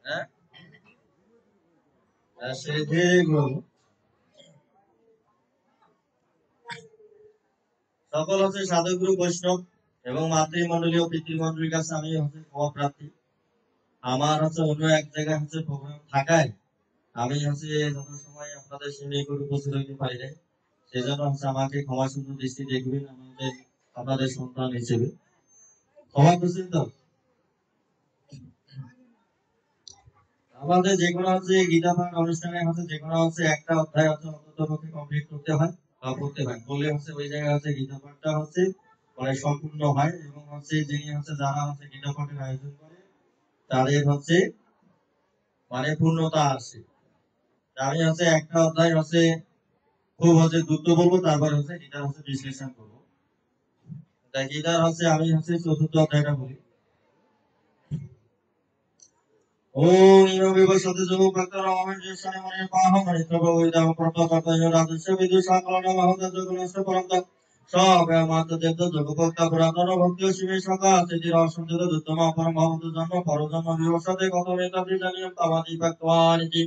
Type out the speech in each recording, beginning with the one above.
হ্যাঁ সেদিন সকল হচ্ছে সাধুগুরু বৈষ্ণব এবং মাতৃমণ্ডলী ও পিতৃমণ্ডলীর কাছে আমি হচ্ছে ক্ষমা প্রার্থী। আমার হচ্ছে অন্য এক জায়গায় হচ্ছে প্রোগ্রাম থাকায় আমি হচ্ছে যথাসময়ে আপনাদের সামনে করে উপস্থিত হইতে পারি নাই। সেজন্য হচ্ছে আমাকে ক্ষমা সুন্দর দৃষ্টি দেখবেন আপনাদের সন্তান হিসেবে। ক্ষমা করছেন তো? আমাদের যেকোনো হচ্ছে গীতা পাঠ অনুষ্ঠানে হচ্ছে যেকোনো হচ্ছে একটা অধ্যায় হচ্ছে অন্তত পক্ষে কমপ্লিট করতে হয় বা করতে হয়, বললে হচ্ছে ওই জায়গায় হচ্ছে গীতা পাঠটা হচ্ছে মানে সম্পূর্ণ হয় এবং হচ্ছে যিনি হচ্ছে যারা হচ্ছে গীতা পাঠের আয়োজন করে তাদের হচ্ছে মানে পূর্ণতা আসে। আমি হচ্ছে একটা অধ্যায় হচ্ছে খুব হচ্ছে দ্রুত বলবো, তারপরে হচ্ছে গীতার হচ্ছে বিশ্লেষণ করবো। তাই গীতার হচ্ছে আমি হচ্ছে চতুর্থ অধ্যায়টা বলি। ओम इनो विवस्वते जो भक्तरामं जेषणे मने पाहमणि तव वेदाम प्रपततयो राजस्य विदुषा कालम महत जगनस्य परंत सव्यमात देत जगभक्त पुरातन भक्ति शिवे सका सिद्धि रासंजत दुत्तम परम भवत जन्म परजन्म विवस्वते गतमेत विजनियं तवादि भक्तवानिति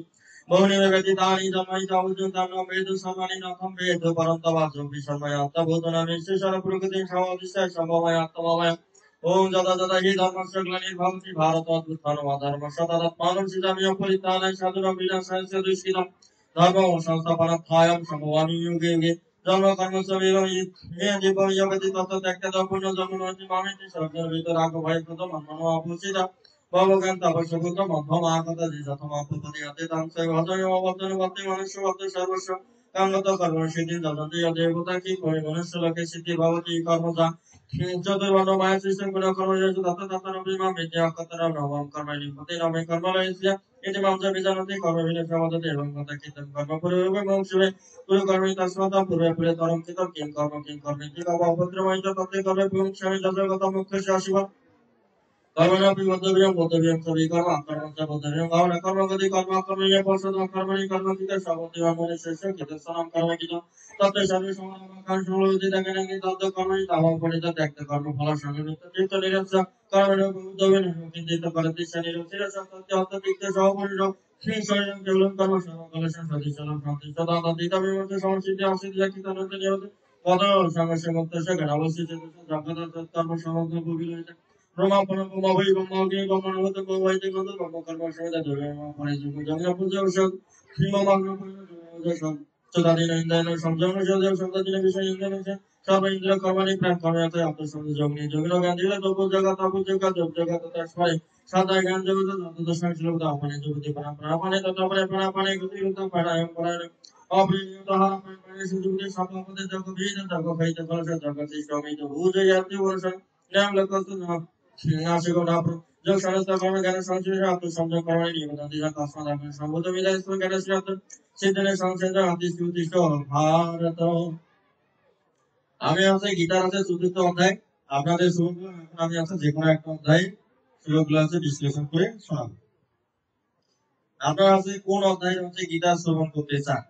बहुनि व्यतीतानि जन्मनि तावुजन्तं वेद समानि नखं वेद परन्तवाजं विशर्मयात्त भूतनामेश्वर प्रकृतिं समादिश्य सम्भवयात्तममय ओम जदा जदा हि धर्मस्य ग्लानिर्भवति भारतोत्थानमधर्मस्य तदात्मानं सिजाम्यं परित्राणाय साधुनां विनाशाय च दुष्कृतं धर्मं संस्थापनार्थायं सम्भवामि युगे युगे जन्म कर्म च मे जीवं यवति तत्र त्यक्तः पुण्य जन्मनोति मामेति सर्वजन वितराग भय कृतं मन्मनो अपूजिता भवगन्त अवश्यभूतं मध्वमागत जिजतमापुपदीयते तं च भजयो वर्धन भक्ति मनुष्य भक्ति सर्वस्व कामगत कर्म सिद्धि ददति यदेवता की कोई मनुष्य लोके सिद्धि भवति कर्मजा चतुर्वर्णो माया सृष्टं पुनः कर्मयोजु तत्र तत्र नवीमां विद्या कतरं नवं कर्मणि पते नवे कर्मलयस्य इति मां च विजानति कर्मविनेशं वदति एवं तथा कर्म पूर्वे मोक्षे कुरु कर्मणि तस्मात् पूर्वे पूरे तरं चितं किं कर्म इति कवपत्रमयि च तत्ते कर्मे विमुक्षामि जगतः मोक्षस्य शिव कर्मणापि बद्धव्यं सविकर्म कर्म च बद्धव्यं भावना कर्मगति कर्माकर्मण्य पश्चात् कर्मणि कर्मकृते सवतिवा मनुष्यस्य कृतस्सनं कर्मकृतं तत्र सर्वे समानकांक्षोऽवति दगनंगे तद् कर्मणि तावं परित त्यक्त कर्म फल संगनित चित्त निरस्य कर्मणि बुद्धवेन किंचित करति शरीरं शिरसं तस्य हततिक्ते सवपुरुषो श्री शरीरं केवलं कर्म सर्वकलशं सदिशलं शान्ति सदा तदितमेव संसिद्धि असिद्धि कितनन्त नियत पद संगस्य मुक्तस्य गणावस्य जगत कर्म समग्र भूमिलयते ब्रह्मापन ब्रह्मवै ब्रह्मोगे ब्रह्मणवत ब्रह्मवैते गन्ध ब्रह्मकर्म समेत धर्म परिजुग जन्म पूज्य औषध श्रीममाग्न परिजुग सदादिन इंद्रन संजम सदेव संततिन विषय इंद्रन से सब इंद्र कर्मणि प्राण कर्मयते आप संजोगनि जोगिनो गांधीला दोपो जगत आपो जगत जब जगत तस्मै सदा ज्ञान जगत तत दर्शन श्लोक अपने जुगति परंपरा अपने तत अपने अपने गति रूप प्राणायाम प्राणायाम अप्रियतः अपने सुजुगति सभापति जग भेद जग भैत कलश जगत स्वामी तो भूज याति वर्ष नाम लकत नासिको नाप्र जो समस्त कर्म ज्ञान संचित आपको समझ कर्मणि नियमति जा तस्मात् आपने संबोध विदाय स्व ज्ञान श्रीत सिद्धने संसेद अति स्तुतिष्ठ भारत। আমি আছে গীতার আছে চতুর্থ অধ্যায় আপনাদের শুনবো। আমি আছে যে কোনো একটা অধ্যায় শ্লোকগুলো আছে বিশ্লেষণ করে শোনাবো। আপনারা আছে কোন অধ্যায় হচ্ছে গীতা শ্রবণ করতে চান?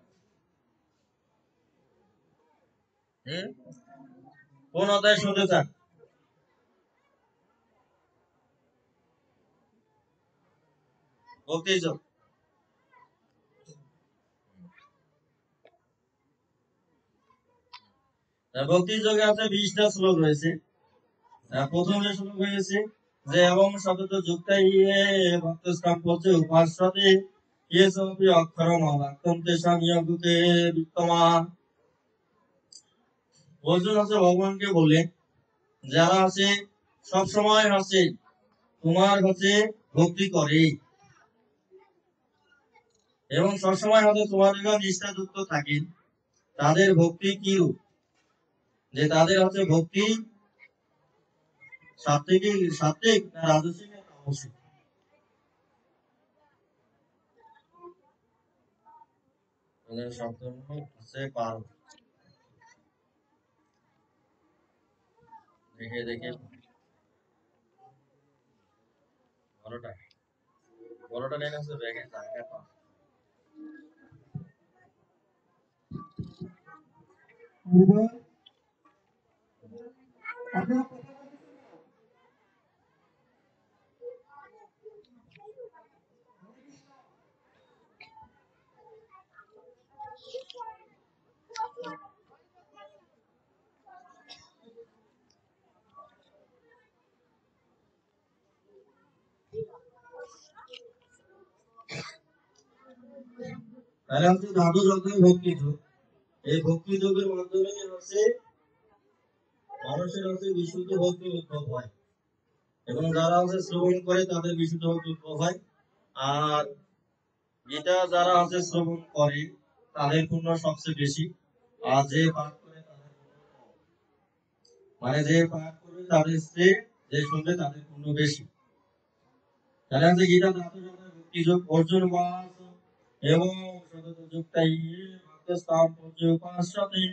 কোন অধ্যায় শুনতে চান? ভক্তি যোগ। ভক্তি যোগে আছে 20টা শ্লোক রয়েছে। প্রথম যে শ্লোক হয়েছে যে এবং শব্দ যুক্ত ইয়ে ভক্তস্থান পৌঁছে উপাস্যতে ইয়ে সবই অক্ষরম অবাক্তম তেষাং ইয়গুতে বিত্তমান। অর্জুন হচ্ছে ভগবানকে বললেন যারা আছে সব সময় হচ্ছে তোমার হচ্ছে ভক্তি করে এবং সবসময় হচ্ছে তোমার নিষ্ঠাযুক্ত থাকেন, তাদের ভক্তি কি রূপ? যে তাদের হচ্ছে ভক্তি সাত্বিক সাত্বিক না রাজসিক না তামসিক? শব্দ হচ্ছে পারো দেখে দেখে বড়টা বড়টা নেই আছে ব্যাগে জায়গা পাও। তাহলে হচ্ছে ধাতু যজ্ঞ ভক্তি যোগ, এই ভক্তি যোগের মাধ্যমে হচ্ছে মানুষের হচ্ছে বিশুদ্ধ ভক্তি উদ্ভব হয়, এবং যারা হচ্ছে শ্রবণ করে তাদের বিশুদ্ধ ভক্তি উদ্ভব হয়। আর গীতা যারা হচ্ছে শ্রবণ করে তাদের পুণ্য সবচেয়ে বেশি, আর যে পাঠ করে তাদের পুণ্য কম। মানে যে পাঠ করবে তাদের চেয়ে যে শুনবে তাদের পুণ্য বেশি। তাহলে হচ্ছে গীতা ধাতু যজ্ঞ ভক্তি যোগ অর্জুন বাস এবং সতত যুক্তাই ভক্তস্তাম পর্যুপাস্যতে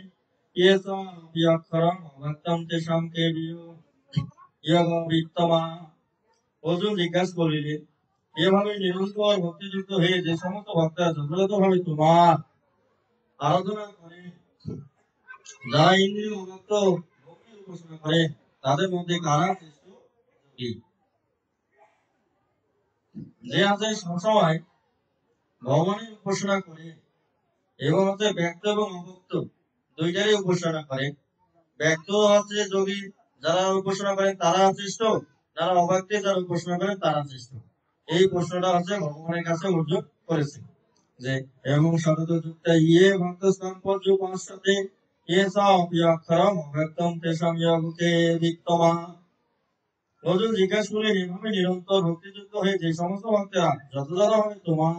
येषां व्याकरणं भक्तं तेषां केवलं ইয়গবিত্তমা। অর্জুন জিজ্ঞাসা করিলেন, এভাবে নিরন্তর ভক্তিযুক্ত হয়ে যে সমস্ত ভক্তরা যথাযথভাবে তোমার আরাধনা করে, যারা ইন্দ্রিয় ভক্ত ভক্তির উপাসনা করে, তাদের মধ্যে কারা শ্রেষ্ঠ যোগী? যে আছে সবসময় ভগবানের উপাসনা করে এবং হচ্ছে ব্যক্ত এবং অভক্ত দুইটারই উপাসনা করে। ব্যক্ত হচ্ছে যোগী যারা উপাসনা করেন তারা শ্রেষ্ঠ, যারা অভক্তি যারা উপাসনা করেন তারা শ্রেষ্ঠ। এই প্রশ্নটা হচ্ছে ভগবানের কাছে অর্জুন করেছে যে এবং সতত যুক্ত ইয়ে ভক্ত স্থান পর্যুপাস্যতে येषां व्याकरणं भक्तं तेषां योगे वित्तमा। অর্জুন জিজ্ঞাসা করলেন, এভাবে নিরন্তর ভক্তিযুক্ত হয়ে যে সমস্ত ভক্তরা যথাযথভাবে তোমার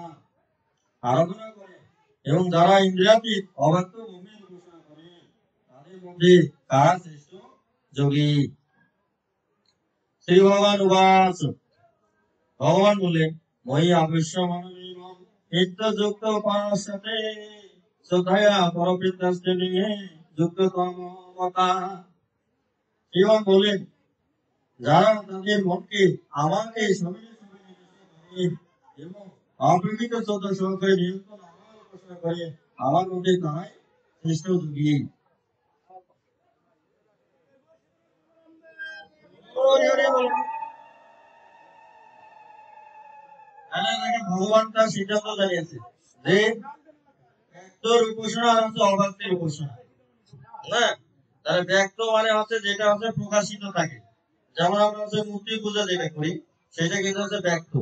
আরাধনা করে এবং যারা ইন্দ্রিয়াতীত অভক্ত ভূমির উপাসনা করে, তাদের মধ্যে কারা শ্রেষ্ঠ যোগী? শ্রী ভগবান উবাচ, ভগবান বললেন, মই আবশ্য মানবীয় নিত্যযুক্ত উপাসতে শ্রদ্ধয়া পরপিতাস্তে নিয়ে যুক্ততম মতা। ভগবান বললেন, যারা তাদের মনকে আমাকে সমিলে সমিলে করে এবং অপ্রকৃত শ্রদ্ধা সহকারে নিরন্তর আমার উপাসনা করে, আমার মধ্যে তারাই শ্রেষ্ঠ যোগী। ভগবান তার সিদ্ধান্ত জানিয়েছে যে ব্যক্তর উপাসনা আর হচ্ছে অভক্তের উপাসনা। না, তাহলে ব্যক্ত মানে হচ্ছে যেটা হচ্ছে প্রকাশিত থাকে, যেমন আমরা হচ্ছে মূর্তি পূজা যেটা করি সেটা কিন্তু হচ্ছে ব্যক্ত,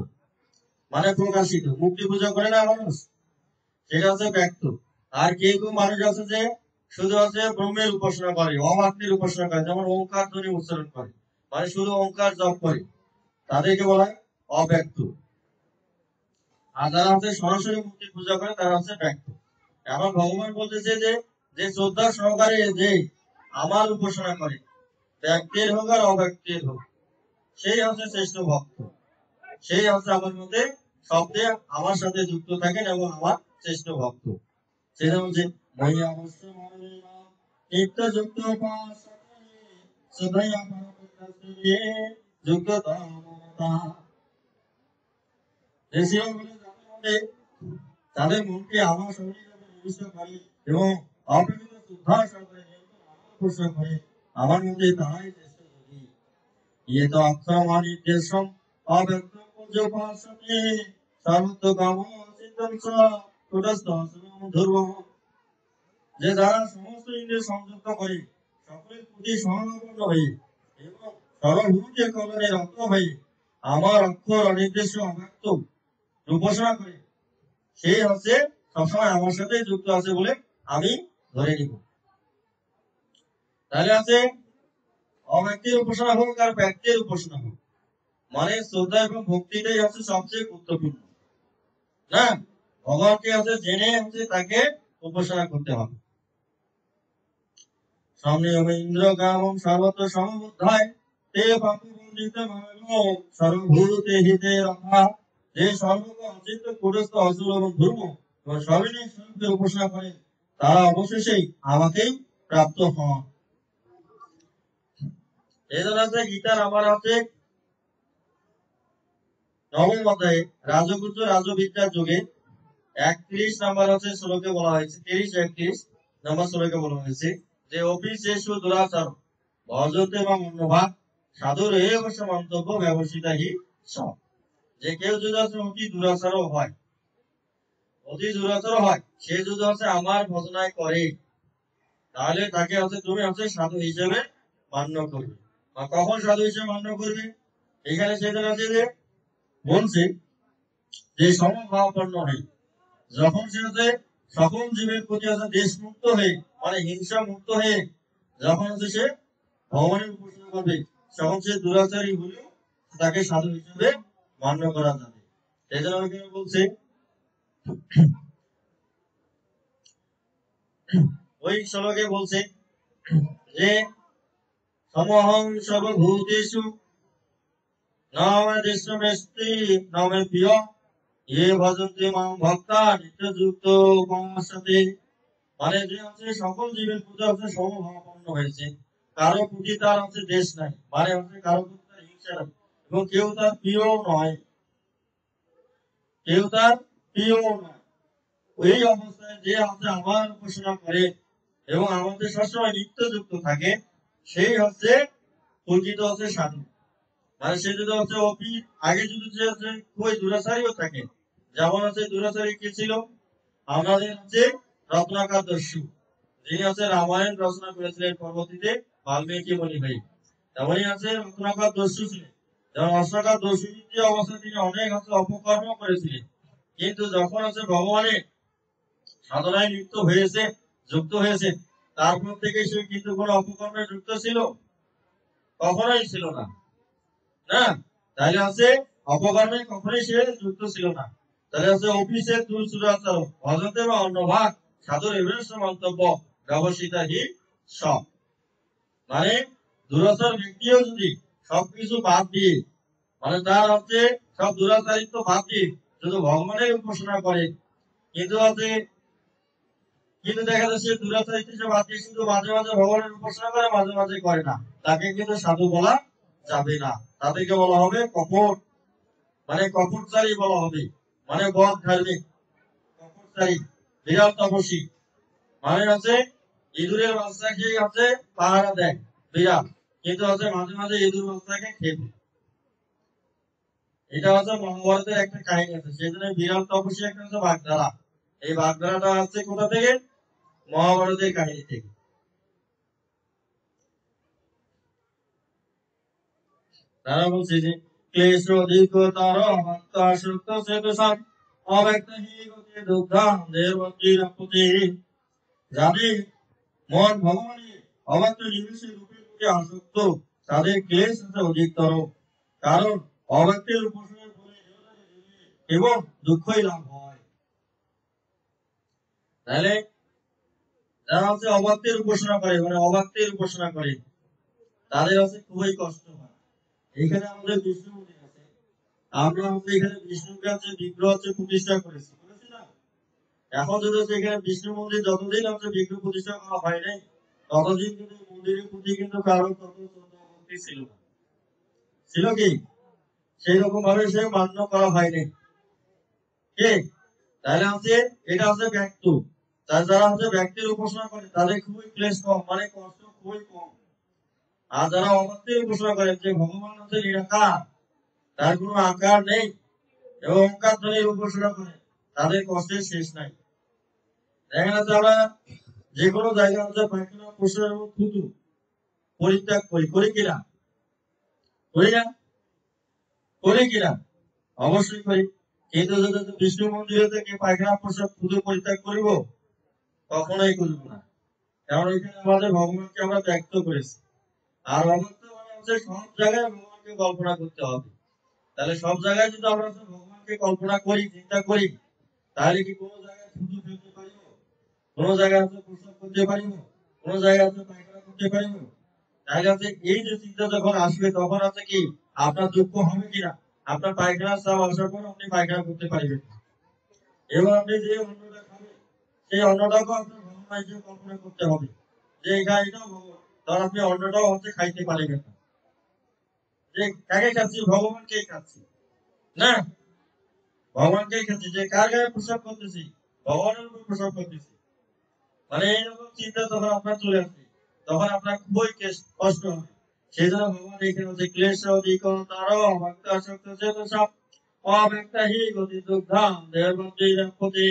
মানে প্রকাশিত। মূর্তি পূজা করে না মানুষ, সেটা হচ্ছে ব্যক্ত। আর কেউ কেউ মানুষ আছে যে শুধু হচ্ছে ব্রহ্মের উপাসনা করে, অভক্তের উপাসনা করে, যেমন ওঙ্কার ধ্বনি উচ্চারণ করে, মানে শুধু ওঙ্কার জপ করে, তাদেরকে বলা হয় অব্যক্ত। আর যারা হচ্ছে সরাসরি মূর্তি পূজা করে তারা হচ্ছে ব্যক্ত। এখন ভগবান বলতেছে যে যে শ্রদ্ধা সহকারে যে আমার উপাসনা করে, ব্যক্তির হোক আর অব্যক্তির হোক, সেই হচ্ছে শ্রেষ্ঠ ভক্ত, সেই হচ্ছে আমার মধ্যে শব্দে আমার সাথে যুক্ত থাকেন এবং আমার শ্রেষ্ঠ ভক্ত। সেটা হচ্ছে মই অবশ্য নিত্য যুক্ত শ্রদ্ধা যুক্ত তাদের মনকে আমার শরীরে নিবিষ্ট করে এবং অপ্রকৃত শ্রদ্ধা সহকারে উপাসনা করে, আমার মধ্যে তারাই শ্রেষ্ঠ যোগী। ইয়ে তো অক্ষরমা নির্দেশম অব্যক্তম পর্যুপাস্যতে সর্বত্র কাম চিন্তন চ কুটস্থ ধর্ম। যে যারা সমস্ত ইন্দ্রিয় সংযুক্ত করে, সকলের প্রতি সহানুভূত হয়ে এবং সর্বভূতে কলনের রক্ত হয়ে আমার অক্ষর অনির্দেশ্য অব্যক্ত উপাসনা করে, সেই হচ্ছে সবসময় আমার সাথে যুক্ত আছে বলে আমি ধরে নিব। তাহলে আছে অব্যক্তির উপাসনা হোক আর ব্যক্তির উপাসনা হোক, মানে শ্রদ্ধা এবং ভক্তিটাই হচ্ছে সবচেয়ে গুরুত্বপূর্ণ। না, ভগবানকে হচ্ছে জেনে হচ্ছে তাকে উপাসনা করতে হবে। সামনে হবে ইন্দ্র কামম সর্বত্র সমবুদ্ধায় তে পাপুবন্দিত মানো সর্বভূতে হিতে রক্ষা। যে সর্বজ্ঞ অচিন্ত কুটস্থ অসুর এবং ধর্ম এবং সবিনয় স্বরূপের উপাসনা করে, তারা অবশেষেই আমাকেই প্রাপ্ত হন। এই জন্য হচ্ছে গীতার আমার হচ্ছে নবম অধ্যায়ে রাজগুজ্জ রাজবিদ্যার যুগে 31 নাম্বার হচ্ছে শ্লোকে বলা হয়েছে, 30-31 নাম্বার শ্লোকে বলা হয়েছে যে অপিশেষু দুরাচার ভজতে এবং অন্যভাগ সাধুর এ অবশ্য মন্তব্য ব্যবসিতা হি সব। যে কেউ যদি হচ্ছে অতি দুরাচারও হয়, সে যদি হচ্ছে আমার ভজনায় করে, তাহলে তাকে হচ্ছে তুমি হচ্ছে সাধু হিসেবে মান্য করবে। বা কখন সাধু হিসেবে মান্য করবে? এখানে সেখানে আছে যে বলছে যে সমভাবাপন্ন হয়, যখন সে হচ্ছে সকল জীবের প্রতি হচ্ছে দেশমুক্ত হয়ে মানে হিংসা মুক্ত হয়ে যখন হচ্ছে সে ভগবানের উপাসনা করবে, তখন সে দুরাচারী হলেও তাকে সাধু হিসেবে মান্য করা যাবে। এই জন্য এখানে বলছে ওই শ্লোকে বলছে যে সমহং সর্বভূতেষু নামেস্তি নামে প্রিয় এ ভজন্তে মাম ভক্তা নিত্যযুক্ত মার সাথে। মানে যে হচ্ছে সকল জীবের প্রতি হচ্ছে সমভাবাপন্ন হয়েছে, কারো প্রতি তার হচ্ছে দেশ নাই, মানে হচ্ছে কারো প্রতি তার হিংসা নাই, এবং কেউ তার প্রিয় নয়, কেউ তার প্রিয় নয়। এই অবস্থায় যে হচ্ছে আমার উপাসনা করে এবং আমাদের সবসময় নিত্যযুক্ত থাকে, সেই হচ্ছে প্রকৃত হচ্ছে সাধু। মানে সে যদি হচ্ছে অপি আগে যদি সে হচ্ছে খুবই দুরাচারীও থাকে, যেমন হচ্ছে দুরাচারী কে ছিল আমাদের হচ্ছে রত্নাকর দস্যু, যিনি হচ্ছে রামায়ণ রচনা করেছিলেন পরবর্তীতে বাল্মীকি মুনি ভাই, তেমনই আছে রত্নাকর দস্যু ছিলেন। যেমন রত্নাকর দস্যু অবস্থায় তিনি অনেক হচ্ছে অপকর্ম করেছিলেন, কিন্তু যখন হচ্ছে ভগবানের সাধনায় লিপ্ত হয়েছে, যুক্ত হয়েছে, তারপর থেকে সে কিন্তু কোনো অপকর্মে যুক্ত ছিল? কখনোই ছিল না, না। তাহলে হচ্ছে অপকর্মে কখনোই সে যুক্ত ছিল না। তাহলে হচ্ছে অফিসের দুরাচার অজতে বা অন্য ভাগ সাধুর এভারেস্ট মন্তব্য ব্যবসিতা হি সব। মানে দুরাচার ব্যক্তিও যদি সবকিছু বাদ দিয়ে, মানে তার হচ্ছে সব দুরাচারিত্ব বাদ দিয়ে শুধু ভগবানের উপাসনা করে, কিন্তু হচ্ছে কিন্তু দেখা যাচ্ছে দুরাচারিত্ব সে বাদ দিয়ে শুধু মাঝে মাঝে ভগবানের উপাসনা করে, মাঝে মাঝে করে না, তাকে কিন্তু সাধু বলা যাবে না। তাদেরকে বলা হবে কপট, মানে কপটচারী বলা হবে, মানে বদ ধার্মিক, কপটচারী, বিরাট তপস্বী। মানে হচ্ছে ইঁদুরের বাচ্চাকে হচ্ছে পাহারা দেয় বিরাট, কিন্তু হচ্ছে মাঝে মাঝে ইঁদুর বাচ্চাকে খেয়ে ফেলে। এটা হচ্ছে মহাভারতের একটা কাহিনী আছে, সেজন্য বিরাট তপস্বী একটা হচ্ছে বাগধারা। এই বাগধারাটা হচ্ছে কোথা থেকে? মহাভারতের কাহিনী থেকে। তারা বলছে যে ক্লেশ অধিকতর ভক্তাসক্ত সেতুষাম অব্যক্ত হি গতি দুগ্ধাম দেবতীরপতি। যাদের মন ভগবানের অব্যক্ত নিমিষে রূপের প্রতি আসক্ত, তাদের ক্লেশ হচ্ছে অধিকতর, কারণ অব্যক্তের উপাসনার ফলে এবং দুঃখই লাভ হয়। তাহলে যারা হচ্ছে অব্যক্তের উপাসনা করে, মানে অব্যক্তের উপাসনা করে, তাদের হচ্ছে খুবই কষ্ট হয়। এখানে আমাদের বিষ্ণু মন্দির আছে, আমরা হচ্ছে এখানে বিষ্ণুকে হচ্ছে বিগ্রহ হচ্ছে প্রতিষ্ঠা করেছি, করেছি না? এখন যদি হচ্ছে এখানে বিষ্ণু মন্দির যতদিন হচ্ছে বিগ্রহ প্রতিষ্ঠা করা হয় নাই, ততদিন কিন্তু মন্দিরের প্রতি কিন্তু কারো তত ভক্তি ছিল না। ছিল কি? সেই রকম ভাবে সে মান্য করা হয়নি, ঠিক? তাহলে হচ্ছে এটা হচ্ছে ব্যক্ত। তার যারা হচ্ছে ব্যক্তির উপাসনা করে তাদের খুবই ক্লেশ কম, মানে কষ্ট খুবই কম। আর যারা অব্যক্তের উপাসনা করে, যে ভগবান হচ্ছে নিরাকার, তার কোনো আকার নেই এবং ওঙ্কার ধ্বনির উপাসনা করে, তাদের কষ্টের শেষ নাই। দেখা যাচ্ছে আমরা যে কোনো জায়গায় হচ্ছে পায়খানা প্রসার এবং থুতু পরিত্যাগ করি, করি কিনা? করি না? করি কিনা? অবশ্যই করি। কিন্তু যদি বিষ্ণু মন্দিরে থেকে পায়খানা প্রসাদ থুতু পরিত্যাগ করিব? কখনোই করিব না। কারণ এখানে আমাদের ভগবানকে আমরা ব্যক্ত করেছি। আর অবক্ত মানে হচ্ছে সব জায়গায় ভগবানকে কল্পনা করতে হবে। তাহলে সব জায়গায় যদি আমরা ভগবানকে কল্পনা করি, চিন্তা করি, তাহলে কি কোনো জায়গায় থুতু ফেলতে পারিব? কোনো জায়গায় হচ্ছে প্রসাদ করতে পারিব? কোনো জায়গায় হচ্ছে পায়খানা করতে পারিব? তাহলে হচ্ছে এই যে চিন্তা যখন আসবে, তখন হচ্ছে কি আপনার দুঃখ হবে কিনা? আপনার পায়খানার চাপ আসার পর আপনি পায়খানা করতে পারবেন না। এবং আপনি যে অন্নটা খাবেন, সেই অন্নটাকেও আপনার ভগবান হিসেবে কল্পনা করতে হবে, যে এটাও ভগবান, তাহলে আপনি অন্নটাও হচ্ছে খাইতে পারবেন না। যে কাকে খাচ্ছি? ভগবানকেই খাচ্ছি, না? ভগবানকেই খাচ্ছি, যে কার গায়ে প্রসাব করতেছি? ভগবানের উপর প্রসাব করতেছি। মানে এইরকম চিন্তা যখন আপনার চলে আসবে, তখন আপনার খুবই কষ্ট হবে। সেই জন্য ভগবান এখানে হচ্ছে ক্লেশ অধিকতর ভক্ত আসক্ত চেত সব অব্যক্ত হি গতি দুগ্ধাম দেবতীরপতি।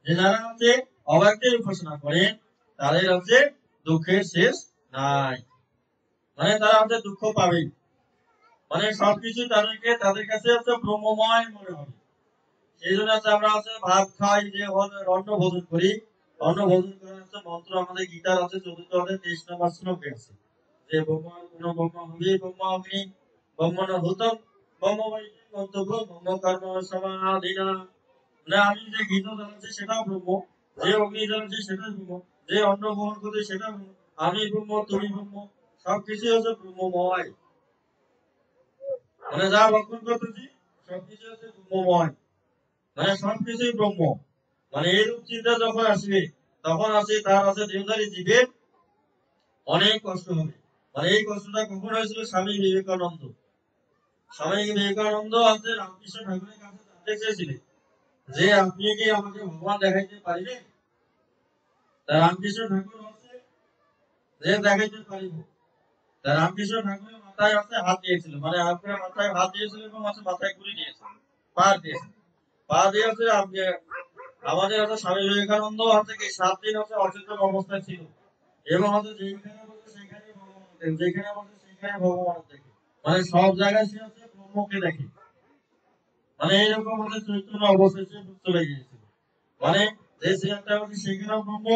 যে যারা হচ্ছে অব্যক্তের উপাসনা করে, তাদের হচ্ছে দুঃখের শেষ নাই, মানে তারা হচ্ছে দুঃখ পাবেই, মানে সবকিছু তাদের কাছে হচ্ছে ব্রহ্মময় মনে হবে। সেই জন্য হচ্ছে আমরা হচ্ছে ভাত খাই, যে অন্ন ভোজন করি, অন্ন ভোজন করার হচ্ছে মন্ত্র আমাদের গীতার আছে ৪র্থ অধ্যায় ২৩ নম্বর শ্লোকে আছে, যে ব্রহ্মা গুণ ব্রহ্মা হবি ব্রহ্মা অগ্নি ব্রহ্মণ ভূতম ব্রহ্ম বৈদিক গন্তব্য ব্রহ্ম কর্ম সমাধিনা। মানে আমি যে গীতা জানাচ্ছি সেটাও ব্রহ্ম, যে অগ্নি জানাচ্ছি সেটাও ব্রহ্ম, যে অন্ন গ্রহণ করছি সেটা ব্রহ্ম, আমি ব্রহ্ম তুমি ব্রহ্ম, সবকিছু হচ্ছে ব্রহ্মময়, মানে যা ভক্ষণ করতেছি সবকিছু হচ্ছে ব্রহ্মময়, মানে সবকিছুই ব্রহ্ম। মানে এইরূপ চিন্তা যখন আসবে তখন আছে তার আছে দেহধারী জীবের অনেক কষ্ট হবে। মানে এই কষ্টটা কখন হয়েছিল? স্বামী বিবেকানন্দ। স্বামী বিবেকানন্দ আছে রামকৃষ্ণ ঠাকুরের কাছে জানতে চেয়েছিলেন যে আপনি কি আমাকে ভগবান দেখাইতে পারিবেন? তা রামকৃষ্ণ ঠাকুর আছে যে দেখাইতে পারিব। তা রামকৃষ্ণ ঠাকুরের মাথায় আছে হাত দিয়েছিল, মানে আপনার মাথায় হাত দিয়েছিল এবং মাথায় ঘুরে দিয়েছিল, পা দিয়েছিল, পা দিয়েছে আপনি। আমাদের হচ্ছে স্বামী বিবেকানন্দ হচ্ছে কি 7 দিন হচ্ছে অচেতন অবস্থায় ছিল, এবং হচ্ছে যেখানে বলছে সেখানে ভগবান দেখে, যেখানে বলছে সেখানে ভগবান দেখে, মানে সব জায়গায় সে হচ্ছে ব্রহ্মকে দেখে, মানে এইরকম হচ্ছে চৈতন্য অবস্থায় সে চলে গিয়েছিল। মানে যে চেয়ারটা হচ্ছে সেখানেও ব্রহ্ম,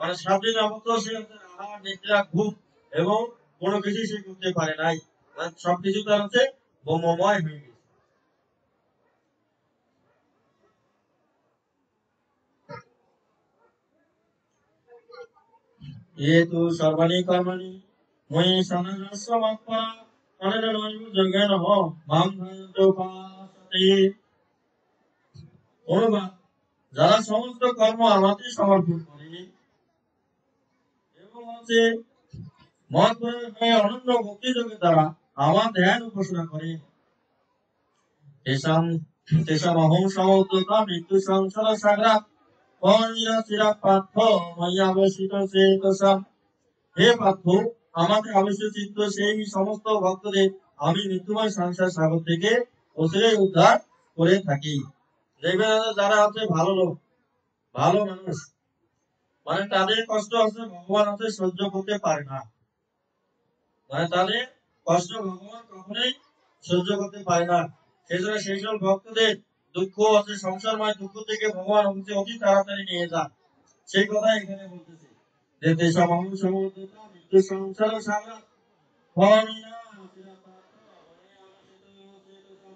মানে 7 দিন অবস্থা সে হচ্ছে আহার নিদ্রা ঘুম এবং কোনো কিছু সে করতে পারে নাই, মানে সবকিছু তার হচ্ছে ব্রহ্মময় হয়ে গেছে। ये तु सर्वाणि कर्माणि मयि सन्न्यासं मत्वा अनेनैव योगेन मां ध्यायन्त्युपासते। অনুবাদ, যারা সমস্ত কর্ম আমাকে সমর্পণ করে এবং হচ্ছে মত হয়ে অনন্য ভক্তি যোগের দ্বারা আমার ধ্যান উপাসনা করে, তেষাং তেষামহং সমুদ্রতা মৃত্যু সংসার সাগরা অনিরা চিরা পার্থ ময়্যা অবস্থিত চেতসা। হে পার্থ, আমাকে আবশ্যক চিত্ত সেই সমস্ত ভক্তদের আমি মৃত্যুময় সংসার সাগর থেকে অচিরেই উদ্ধার করে থাকি। দেখবেন যারা হচ্ছে ভালো লোক, ভালো মানুষ, মানে তাদের কষ্ট হচ্ছে ভগবান হচ্ছে সহ্য করতে পারে না, মানে তাদের কষ্ট ভগবান কখনোই সহ্য করতে পারে না। সেই জন্য সেই সব ভক্তদের দুঃখ হচ্ছে সংসারময় দুঃখ থেকে ভগবান হচ্ছে অতি তাড়াতাড়ি নিয়ে যান, সেই কথা এখানে বলতেছে যে তেষাং সমুদ্রতা মৃত্যু সংসার সাগর অনিরা চিরা পার্থ ময়্যা অবস্থিত চেতসা।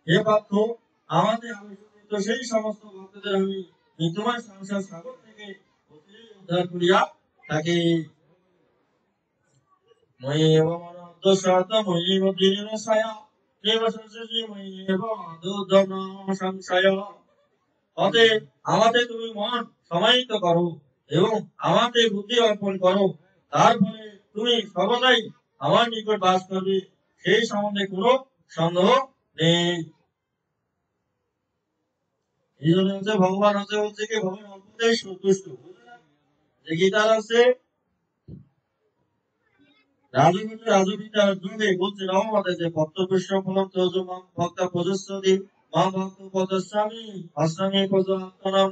হে পার্থ, আমাদের আবিষ্কৃত সেই সমস্ত ভক্তদের আমি মৃত্যুময় সংসার সাগর থেকে অচিরেই উদ্ধার করিয়া থাকি। ময়্যেব মনোদ্দশাত ময়্যেব দীর্ঘশায় দেব সংসৃজি ময়্যেব দুর্ধর্ম সংশয়। অতএব আমাতে তুমি মন সমাহিত করো এবং আমাতে বুদ্ধি অর্পণ করো, তার ফলে তুমি সর্বদাই আমার নিকট বাস করবে, সেই সম্বন্ধে কোনো সন্দেহ নেই। এই জন্য হচ্ছে ভগবান হচ্ছে কি ভগবান অল্পতেই সন্তুষ্ট। যে গীতার আছে রাজবিদ্যার যুগে বলছে রহমতে যে ভক্ত কৃষ্ণ ফলম তেজ মাম ভক্ত প্রজস্বতি মাম ভক্ত পদস্বামী অস্বামী পদ আত্মনম।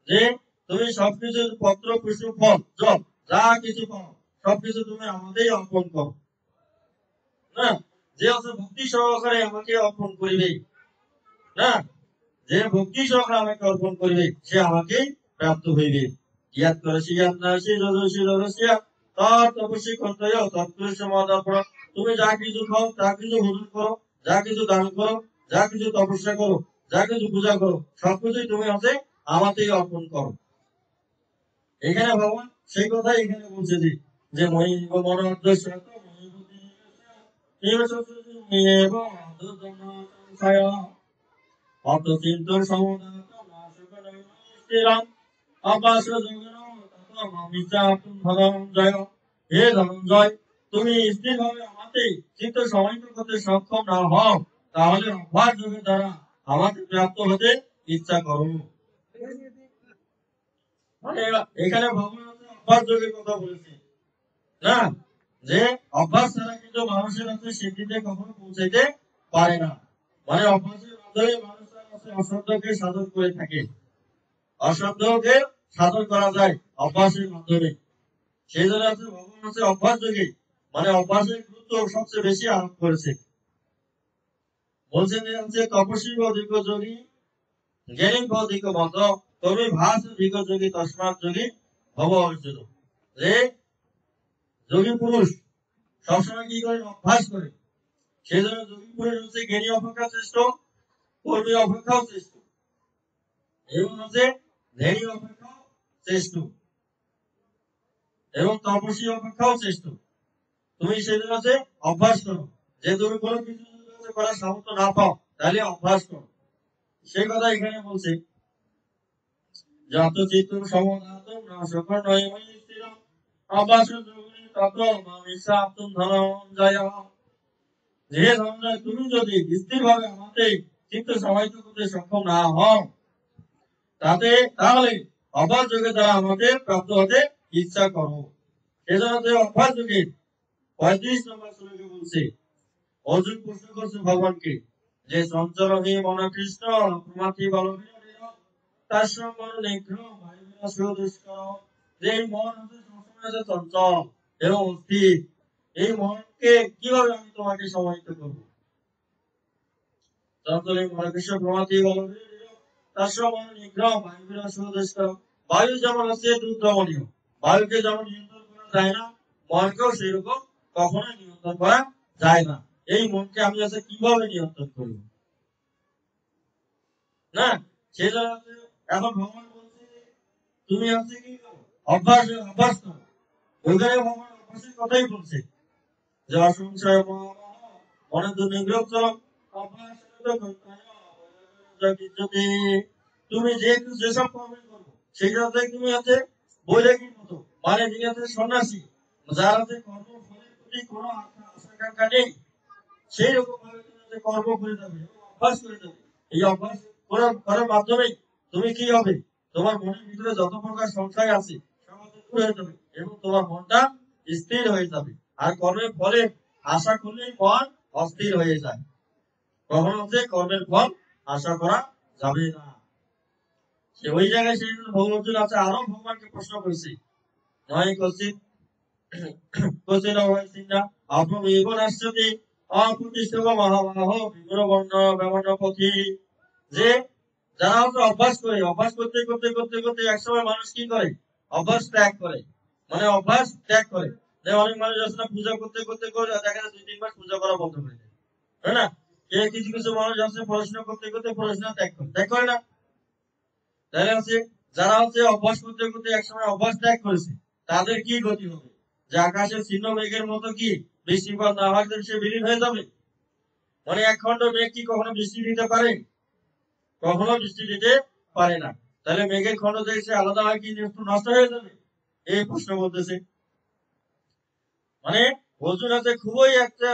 যে তুমি সবকিছু পত্র পুষ্প ফল জল যা কিছু পাও সবকিছু তুমি আমাদেরই অর্পণ করো না, যে হচ্ছে ভক্তি সহকারে আমাকে অর্পণ করিবে না, যে ভক্তি সহকারে আমাকে অর্পণ করিবে সে আমাকেই প্রাপ্ত হইবে। ইয়াত করসি ইয়াত নাসি যদসি যদস্যা তার তপস্যি কর্তব্য তৎপুরুষ সমাদাপর। তুমি যা কিছু খাও, যা কিছু ভোজন করো, যা কিছু দান করো, যা কিছু তপস্যা করো, যা কিছু পূজা করো, সবকিছুই তুমি হচ্ছে আমাতেই অর্পণ করো। এখানে ভগবান সেই কথাই এখানে বলছে যে মই মন অধ্যক্ষ অত চিন্তন সমুদায় অপাস জয়। হে ধনঞ্জয়, তুমি স্থির ভাবে আমাকে চিত্ত সমাহিত করতে সক্ষম না হও, তাহলে অভ্যাস যোগের দ্বারা আমাকে প্রাপ্ত হতে ইচ্ছা করো। মানে এখানে ভগবান অভ্যাস যোগের কথা বলেছে না, যে অভ্যাস ছাড়া কিন্তু মানুষের হচ্ছে সিদ্ধিতে কখনো পৌঁছাইতে পারে না। মানে অভ্যাসের মাধ্যমে মানুষ অসাধ্যকে সাধন করে থাকে, অসাধ্যকে সাধন করা যায় অভ্যাসের মাধ্যমে। সেই জন্য আছে ভগবান হচ্ছে অভ্যাস যোগী, মানে অভ্যাসের গুরুত্ব সবচেয়ে বেশি আরোপ করেছে। বলছেন যে হচ্ছে তপস্বী অধিক যোগী, জ্ঞানী অধিক মত, কবি ভাস অধিক যোগী, তস্মাৎ যোগী ভব অর্জুন। যে যোগী পুরুষ সবসময় কি করে? অভ্যাস করে। সেই জন্য যোগী পুরুষ হচ্ছে জ্ঞানী অপেক্ষা শ্রেষ্ঠ, কর্মী অপেক্ষাও শ্রেষ্ঠ, এবং হচ্ছে ধ্যানী অপেক্ষাও শ্রেষ্ঠ, এবং তপস্বী অপেক্ষাও শ্রেষ্ঠ। তুমি সেজন্য হচ্ছে অভ্যাস করো। যে তুমি কোনো কিছু করার সামর্থ্য না পাও, তাহলে অভ্যাস করো। সেই কথা এখানে বলছে, যত চিত্ত সমধাতম না সকল নয় স্থির অভ্যাস যোগিনী তত মামিষা আত্ম ধনঞ্জয়। যে ধনঞ্জয়, তুমি যদি স্থিরভাবে আমাদের চিত্ত সমাহিত করতে সক্ষম না হও, তাহলে অভ্যাস যোগের দ্বারা আমাদের প্রাপ্ত হতে ইচ্ছা করো। সেজন্য অভ্যাস যোগের 35 নম্বর শ্লোকে বলছে, অর্জুন প্রশ্ন করছে ভগবানকে যে চঞ্চল হে মন কৃষ্ণ প্রমাথি বলবীর তার মন নিগ্রহ দুষ্কর। যে এই মন হচ্ছে সবসময় চঞ্চল এবং অস্থির, এই মনকে কিভাবে আমি তোমাকে সমাহিত করবো? চঞ্চল হে মন কৃষ্ণ প্রমাথি বলবীর তার মন নিগ্রহ দুষ্কর। বায়ু যেমন হচ্ছে দুর্দমনীয়, বায়ুকে যেমন নিয়ন্ত্রণ করা যায় না, মনকেও সেই রকম কখনোই নিয়ন্ত্রণ করা যায় না। এই মনকে আমি আছে কিভাবে নিয়ন্ত্রণ করব? না, সেটা এখন ভগবান বলছে তুমি আছে কি অভ্যাস অভ্যাস করো। ওইখানে ভগবান অভ্যাসের কথাই বলছে যে অসংশয় মনের নিগ্রহ চলো অভ্যাস যদি তুমি যেসব কর্ম করবো সেটাতে তুমি আছে বৈরাগীর মতো, মানে যিনি আছে সন্ন্যাসী, যার আছে কর্ম ফলের প্রতি কোনো আশা নেই, সেই রকম ভাবে তুমি কর্ম করে যাবে, অভ্যাস করে যাবে। এই অভ্যাস করার মাধ্যমে তুমি কি হবে? তোমার মনের ভিতরে যত প্রকার সংশয় আছে সব দূর হয়ে যাবে এবং তোমার মনটা স্থির হয়ে যাবে। আর কর্মের ফলে আশা করলেই মন অস্থির হয়ে যায়। কখনো হচ্ছে কর্মের ফল আশা করা যাবে না। সে ওই জায়গায় সেই ভগবান আছে আরো ভগবানকে প্রশ্ন করেছে, নয় কচিত কচিত চিন্তা অপ্রমেয় রাষ্ট্রতে অপ্রতিষ্ঠিত মহাবাহ বিপুল বর্ণ ব্যবন্ন পথি। যে যারা হচ্ছে অভ্যাস করে, অভ্যাস করতে করতে করতে করতে একসময় মানুষ কি করে? অভ্যাস ত্যাগ করে, মানে অভ্যাস ত্যাগ করে। অনেক মানুষ আসলে পূজা করতে করতে করে দেখা যায় 2-3 মাস পূজা করা বন্ধ করে দেয়, তাই না? কিছু কিছু মানুষ আছে পড়াশোনা করতে করতে পড়াশোনা ত্যাগ করে না। তাহলে হচ্ছে যারা হচ্ছে অভ্যাস করতে করতে একসময় অভ্যাস ত্যাগ করেছে, তাদের কি গতি হবে? যে আকাশের ছিন্ন মেঘের মতো কি বৃষ্টিপাত না হওয়ার জন্য সে বিলীন হয়ে যাবে? মানে এক খন্ড মেঘ কি কখনো বৃষ্টি দিতে পারে? কখনো বৃষ্টি দিতে পারে না। তাহলে মেঘের খন্ড থেকে সে আলাদা হয় কি নষ্ট হয়ে যাবে? এই প্রশ্ন বলতেছে। মানে অর্জুন হচ্ছে খুবই একটা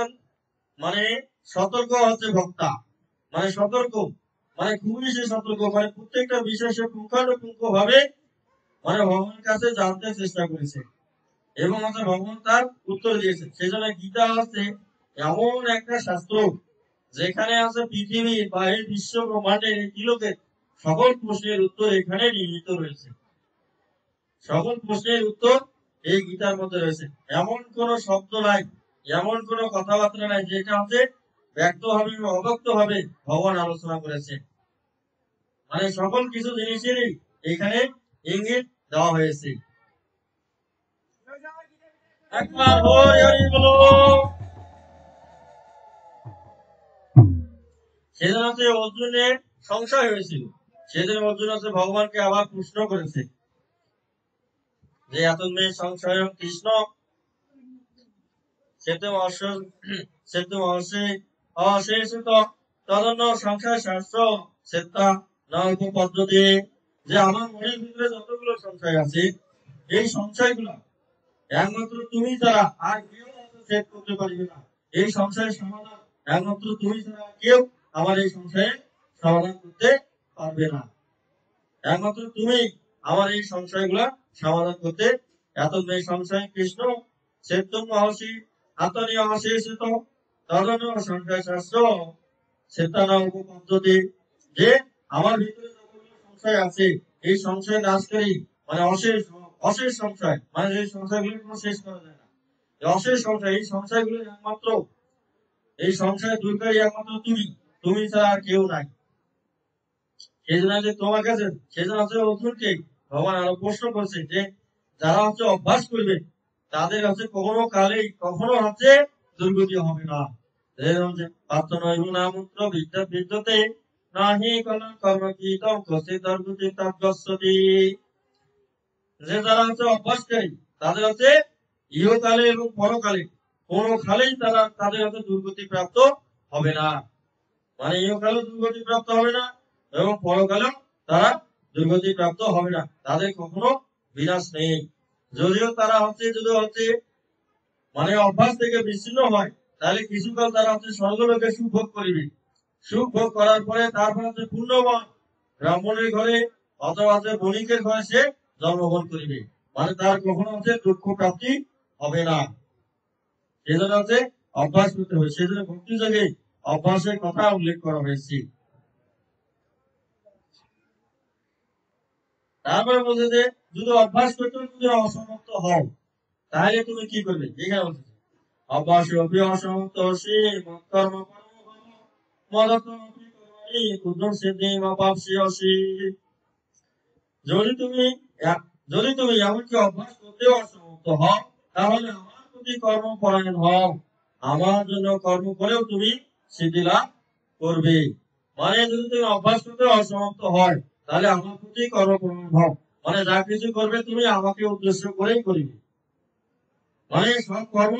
মানে সতর্ক হচ্ছে বক্তা, মানে সতর্ক, মানে খুবই সে সতর্ক, মানে প্রত্যেকটা বিষয়ে পুঙ্খানুপুঙ্খ ভাবে মানে ভগবানের কাছে জানতে চেষ্টা করেছে এবং হচ্ছে ভগবান তার উত্তর দিয়েছে। সেই জন্য গীতা হচ্ছে এমন একটা শাস্ত্র যেখানে আছে পৃথিবীর বা এই বিশ্ব ব্রহ্মাণ্ডের এই তিলকের সকল প্রশ্নের উত্তর এখানে নিহিত রয়েছে। সকল প্রশ্নের উত্তর এই গীতার মধ্যে রয়েছে। এমন কোন শব্দ নাই, এমন কোন কথাবার্তা নাই যেটা হচ্ছে ব্যক্ত হবে বা অব্যক্ত হবে ভগবান আলোচনা করেছে। মানে সকল কিছু জিনিসেরই এখানে ইঙ্গিত দেওয়া হয়েছে। একবার হরি হরি বলো। সেদিন হচ্ছে অর্জুনের সংশয় হয়েছিল, সেদিন অর্জুন হচ্ছে ভগবানকে আবার প্রশ্ন করেছে যে এত মেয়ে সংশয় কৃষ্ণ অশেষিত তদন্য সংশয় শাস্ত্র সেটা নল্প পদ্ধতি। যে আমার মনের ভিতরে যতগুলো সংশয় আছে এই সংশয়গুলো একমাত্র তুমি ছাড়া আর কেউ শেষ করতে পারবে না। এই সংশয়ের সমাধান একমাত্র তুমি ছাড়া কেউ আমার এই সংশয়ের সমাধান করতে পারবে না। একমাত্র তুমি আমার এই সংশয়গুলো সমাধান করতে। এত মেয়ে সংশয় কৃষ্ণ সেতুম মহর্ষি আত্মনীয় অশেষিত তদন্য সংশয় শাস্ত্র সেতানা উপপদ্ধতি। যে আমার ভিতরে যতগুলো সংশয় আছে এই সংশয় নাশকারী মানে অশেষ অশেষ সংশয়, মানে যে সংশয়গুলো কোনো শেষ করা যায় না, অশেষ সংশয়, এই সংশয়গুলো একমাত্র, এই সংশয় দূরকারী একমাত্র তুমি, তুমি ছাড়া আর কেউ নাই। সেই জন্য যে তোমার কাছে, সেই জন্য হচ্ছে অর্জুনকে ভগবান আরো প্রশ্ন করছে যে যারা হচ্ছে অভ্যাস করবে তাদের হচ্ছে কখনো কালেই কখনো হচ্ছে দুর্গতি হবে না। পাত্র নয় গুণামন্ত্র বিদ্যা বিদ্যতে নাহি কলম কর্ম কীতম কসে দুর্গতি তদ্গচ্ছতি। যে যারা হচ্ছে অভ্যাসকারী তাদের হচ্ছে ইহকালে এবং পরকালে কোনো কালেই তারা তাদের হচ্ছে দুর্গতি প্রাপ্ত হবে না। মানে ইহকালেও দুর্গতি প্রাপ্ত হবে না এবং পরকালেও তারা দুর্গতি প্রাপ্ত হবে না, তাদের কখনো বিনাশ নেই। যদিও তারা হচ্ছে যদি হচ্ছে মানে অভ্যাস থেকে বিচ্ছিন্ন হয় তাহলে কিছুকাল তারা হচ্ছে স্বর্গলোকে সুখ ভোগ করিবে, সুখ ভোগ করার পরে তারপর হচ্ছে পুণ্যবান ব্রাহ্মণের ঘরে অথবা হচ্ছে বণিকের ঘরে সে জন্মগ্রহণ করিবে, মানে তার কখনো হচ্ছে দুঃখ প্রাপ্তি হবে না। সেজন্য হচ্ছে অভ্যাস করতে হবে, সেজন্য ভক্তি যোগে অভ্যাসের কথা উল্লেখ করা হয়েছে। তারপরে বলছে যে যদি অভ্যাস করতে যদি অসমর্থ হও তাহলে তুমি কি করবে, এখানে বলছে অভ্যাস অসমর্থ কর্ম যদি তুমি যদি তুমি এমনকি অভ্যাস করতে অসমর্থ হও তাহলে আমার প্রতি কর্মপরায়ণ হও, আমার জন্য কর্ম করেও তুমি সিদ্ধি লাভ করবে। মানে যদি তুমি অভ্যাস করতে অসমর্থ হয় তাহলে আমার প্রতি কর্মপরায়ণ হও, মানে যা কিছু করবে তুমি আমাকে উদ্দেশ্য করেই করবে, মানে সব কর্ম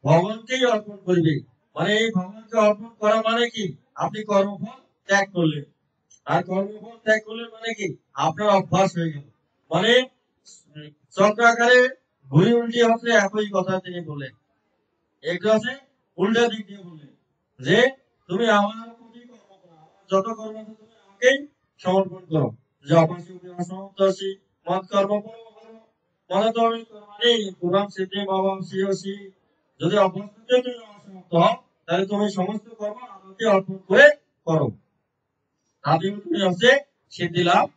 ভগবানকেই অর্পণ করবে। মানে এই ভগবানকে অর্পণ করা মানে কি, আপনি কর্মফল ত্যাগ করলেন, আর কর্মফল ত্যাগ করলেন মানে কি আপনার অভ্যাস হয়ে গেল। মানে চক্রাকারে ঘুরি উল্টি হচ্ছে একই কথা তিনি বললেন, একটু আছে উল্টা দিক দিয়ে বললেন যে তুমি আমার প্রতি কর্ম করো, যত কর্ম আছে তুমি আমাকেই সমর্পণ করো। যে অপাসী মত কর্ম করো মনে তো আমি মানে পুরাম সিদ্ধি বাবাম সিওসি, যদি অভ্যাস করতে তুমি অসমর্থ হও তাহলে তুমি সমস্ত কর্ম আমাকে অর্পণ করে করো, তাহলে তুমি হচ্ছে সিদ্ধি লাভ।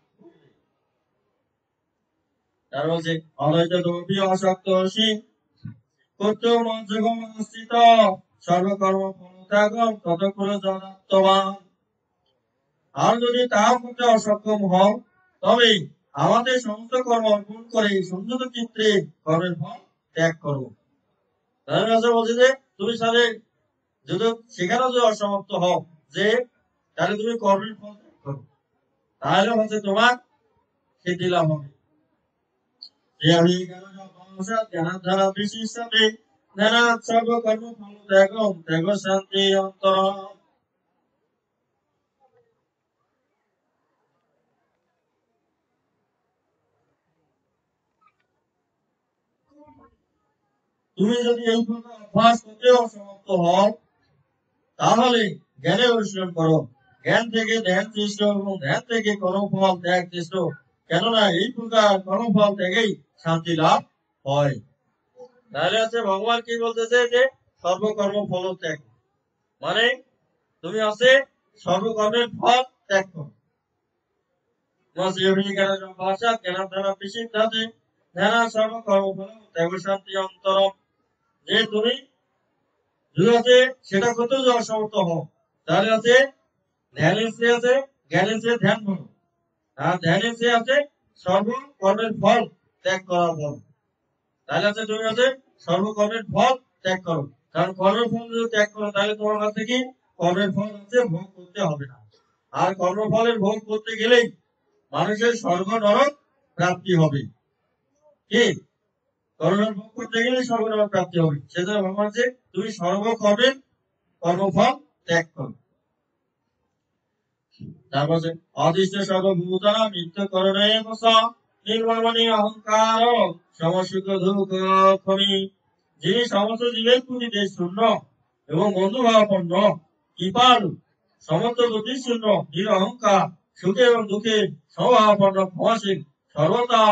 তার বলছে অনৈত দৌপি অসক্ত অসি কর্ত মঞ্চগম স্থিত সর্বকর্ম ফলত্যাগম ততক্ষণ জনাত্মবান। আর যদি তাও করতে অসক্ষম হও তবে আমাদের সমস্ত কর্ম অর্পণ করে সংযত চিত্রে কর্মের ফল ত্যাগ করো। বলছে যে তুমি সাথে যদি সেখানেও যদি অসমর্থ হও যে তাহলে তুমি কর্মের ফল ত্যাগ করো, তাহলে হচ্ছে তোমার সিদ্ধি লাভ হবে। জ্ঞানাধারা বিশিষ্টাতে জ্ঞানাৎ সর্বকর্ম ফল ত্যাগম ত্যাগ শান্তি অন্তরম। তুমি যদি এই প্রকার অভ্যাস করতে অসমর্থ হও তাহলে জ্ঞানে অনুশীলন করো, জ্ঞান থেকে ধ্যান সৃষ্ট এবং ধ্যান থেকে কর্মফল ত্যাগ সৃষ্ট, কেননা এই প্রকার কর্মফল থেকেই শান্তি লাভ হয়। তাহলে হচ্ছে ভগবান কি বলতেছে যে সর্বকর্ম ফল ত্যাগ, মানে তুমি আছে সর্বকর্মের ফল ত্যাগ করো। ভাষা জ্ঞান দ্বারা বিশিষ্টাতে ধ্যান সর্বকর্ম ফল ত্যাগ শান্তি অন্তরম। যে তুমি যদি আছে সেটা করতে যদি অসমর্থ হও তাহলে আছে ধ্যানের সে আছে জ্ঞানের সে ধ্যান করো, আর ধ্যানের সে আছে সর্বকর্মের ফল ত্যাগ করার ফল। তাহলে আছে তুমি আছে সর্বকর্মের ফল ত্যাগ করো, কারণ কর্মের ফল যদি ত্যাগ করো তাহলে তোমার কাছে কি কর্মের ফল হচ্ছে ভোগ করতে হবে না, আর কর্মফলের ভোগ করতে গেলেই মানুষের স্বর্গ নরক প্রাপ্তি হবে। কি কর্মের ভোগ করতে গেলে স্বর্গ নরক প্রাপ্তি হবে, সেজন্য ভগবান যে তুমি সর্বকর্মের কর্মফল ত্যাগ করো। তারপর অদৃষ্ট সর্বভূতানা নিত্য করণে নির্মলমণি অহংকার সমসুখ দুঃখ ক্ষমি। যিনি সমস্ত জীবের প্রতি শূন্য এবং বন্ধুভাবাপন্ন কৃপালু সমস্ত বুদ্ধি শূন্য নিরহংকার সুখে এবং দুঃখে সমভাবাপন্ন ক্ষমাশীল সর্বদা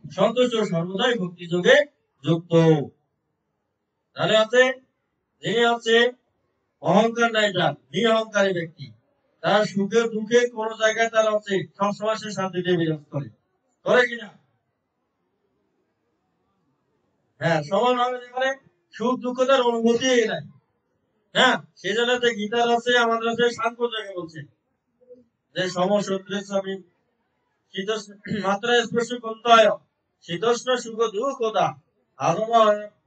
সন্তুষ্ট সর্বদাই ভক্তি যোগে যুক্ত। তাহলে আছে যিনি হচ্ছে অহংকার নাই যার নিরহংকারী ব্যক্তি, তার সুখে দুঃখে কোন জায়গায় তারা হচ্ছে সবসময় সে শান্তিতে বিরাজ করে, করে কিনা? হ্যাঁ, সমানভাবে যেখানে সুখ দুঃখতার অনুভূতি নাই। হ্যাঁ, সেই জন্য যে গীতার আছে আমাদের আছে সাংখ্যযোগে বলছে যে সমসূত্রে স্বামী শীতোষ্ণ মাত্রা স্পর্শ কন্তায় শীতোষ্ণ সুখ দুঃখতা আবহাওয়া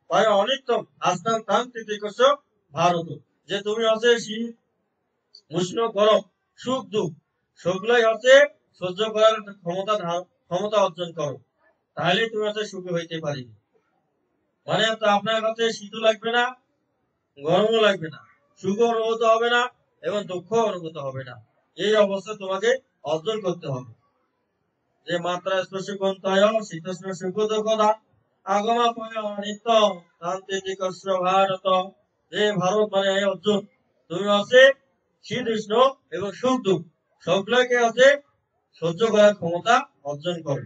পায় অনিত্যম আস্তান তান তৃতীয়কস্য ভারত। যে তুমি হচ্ছে শীত উষ্ণ গরম সুখ দুঃখ সবগুলোই হচ্ছে সহ্য করার ক্ষমতা অর্জন করো, তাহলে তুমি হচ্ছে সুখী হইতে পারিবে। মানে তো আপনার কাছে শীতও লাগবে না, গরমও লাগবে না, সুখ অনুভূত হবে না এবং দুঃখ অনুভূত হবে না। এই অবস্থা তোমাকে অর্জন করতে হবে। যে মাত্রা স্পর্শ কন্তায় শীতোষ্ণ সুখ দুঃখতা আগমা পয় অনিত্য তান্ত্রিকস্য ভারত। যে ভারত মানে অর্জুন, তুমি হচ্ছে শীত উষ্ণ এবং সুখ দুঃখ সবগুলোকে হচ্ছে সহ্য করার ক্ষমতা অর্জন করে।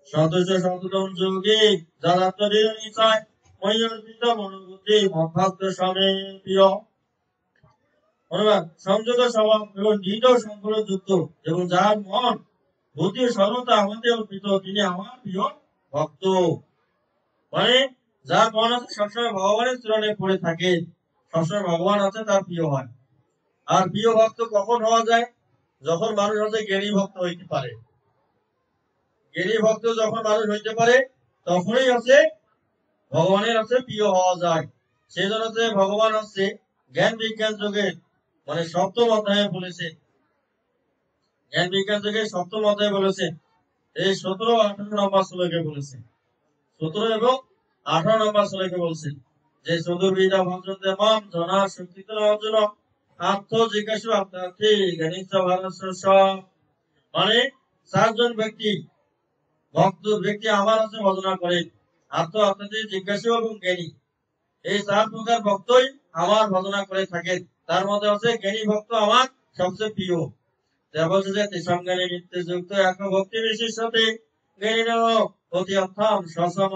সদস্য সচেতন যোগী যারা আত্মদীর নিচায় ময়ূর্পিত মনোবুদ্ধি মহাত্ম স্বামী প্রিয় অনুবাদ সংযত স্বভাব এবং দৃঢ় সংকল্প যুক্ত এবং যার মন বুদ্ধি সর্বদা আমাদের অর্পিত তিনি আমার প্রিয় ভক্ত। মানে যার মন আছে সবসময় ভগবানের চরণে পড়ে থাকে, সবসময় ভগবান আছে তার প্রিয় হয়। আর প্রিয় ভক্ত কখন হওয়া যায়? যখন মানুষ হচ্ছে জ্ঞানী ভক্ত হইতে পারে। জ্ঞানী ভক্ত যখন মানুষ হইতে পারে তখনই হচ্ছে ভগবানের হচ্ছে প্রিয় হওয়া যায়। সেই জন্য ভগবান হচ্ছে জ্ঞান বিজ্ঞান যুগে মানে সপ্তম অধ্যায়ে বলেছে, জ্ঞান বিজ্ঞান যুগে সপ্তম অধ্যায়ে বলেছে এই 17-18 নম্বর শ্লোকে বলেছে, 17 এবং 18 নম্বর শ্লোকে বলছে যে চতুর্বিধা ভজন্তে মাম জনা শক্তিত অর্জুন আত্ম জিজ্ঞাসু আত্মার্থী জ্ঞানিত ভারত। মানে 4 জন ব্যক্তি ভক্ত ব্যক্তি আমার আছে ভজনা করে আত্মীয় জিজ্ঞাসু এবং জ্ঞানী। এই 4 প্রকার ভক্তই আমার ভজনা করে থাকে। তার মধ্যে হচ্ছে জ্ঞানী ভক্ত আমার সবচেয়ে প্রিয়। বলছে যে তেসম জ্ঞানী নিত্য যুক্ত এক ভক্তি বিশেষ সাথে জ্ঞানী অতি অর্থাম সসম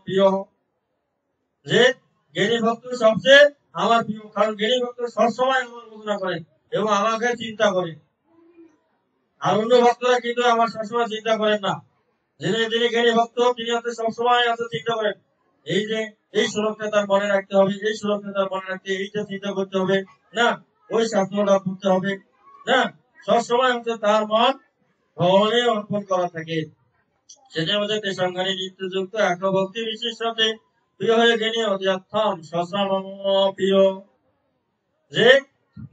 প্রিয়। যে জ্ঞানী ভক্ত সবচেয়ে আমার প্রিয়, কারণ জ্ঞানী ভক্ত সবসময় আমার ভজনা করে এবং আমাকে চিন্তা করে। আর অন্য ভক্তরা কিন্তু আমার সবসময় চিন্তা করেন না। যিনি জ্ঞানী ভক্ত তিনি হচ্ছে সবসময় আছে চিন্তা করেন এই যে এই শ্লোকটা তার মনে রাখতে হবে, এই শ্লোকটা তার মনে রাখতে এইটা চিন্তা করতে হবে না, ওই শাস্ত্রটা পড়তে হবে না, সবসময় হচ্ছে তার মন ভগবানে অর্পণ করা থাকে। সেটা হচ্ছে তেসঙ্গানী নিত্যযুক্ত এক ভক্তি বিশেষ সাথে প্রিয় হয়ে জ্ঞানী অধ্যাত্ম সসম প্রিয়। যে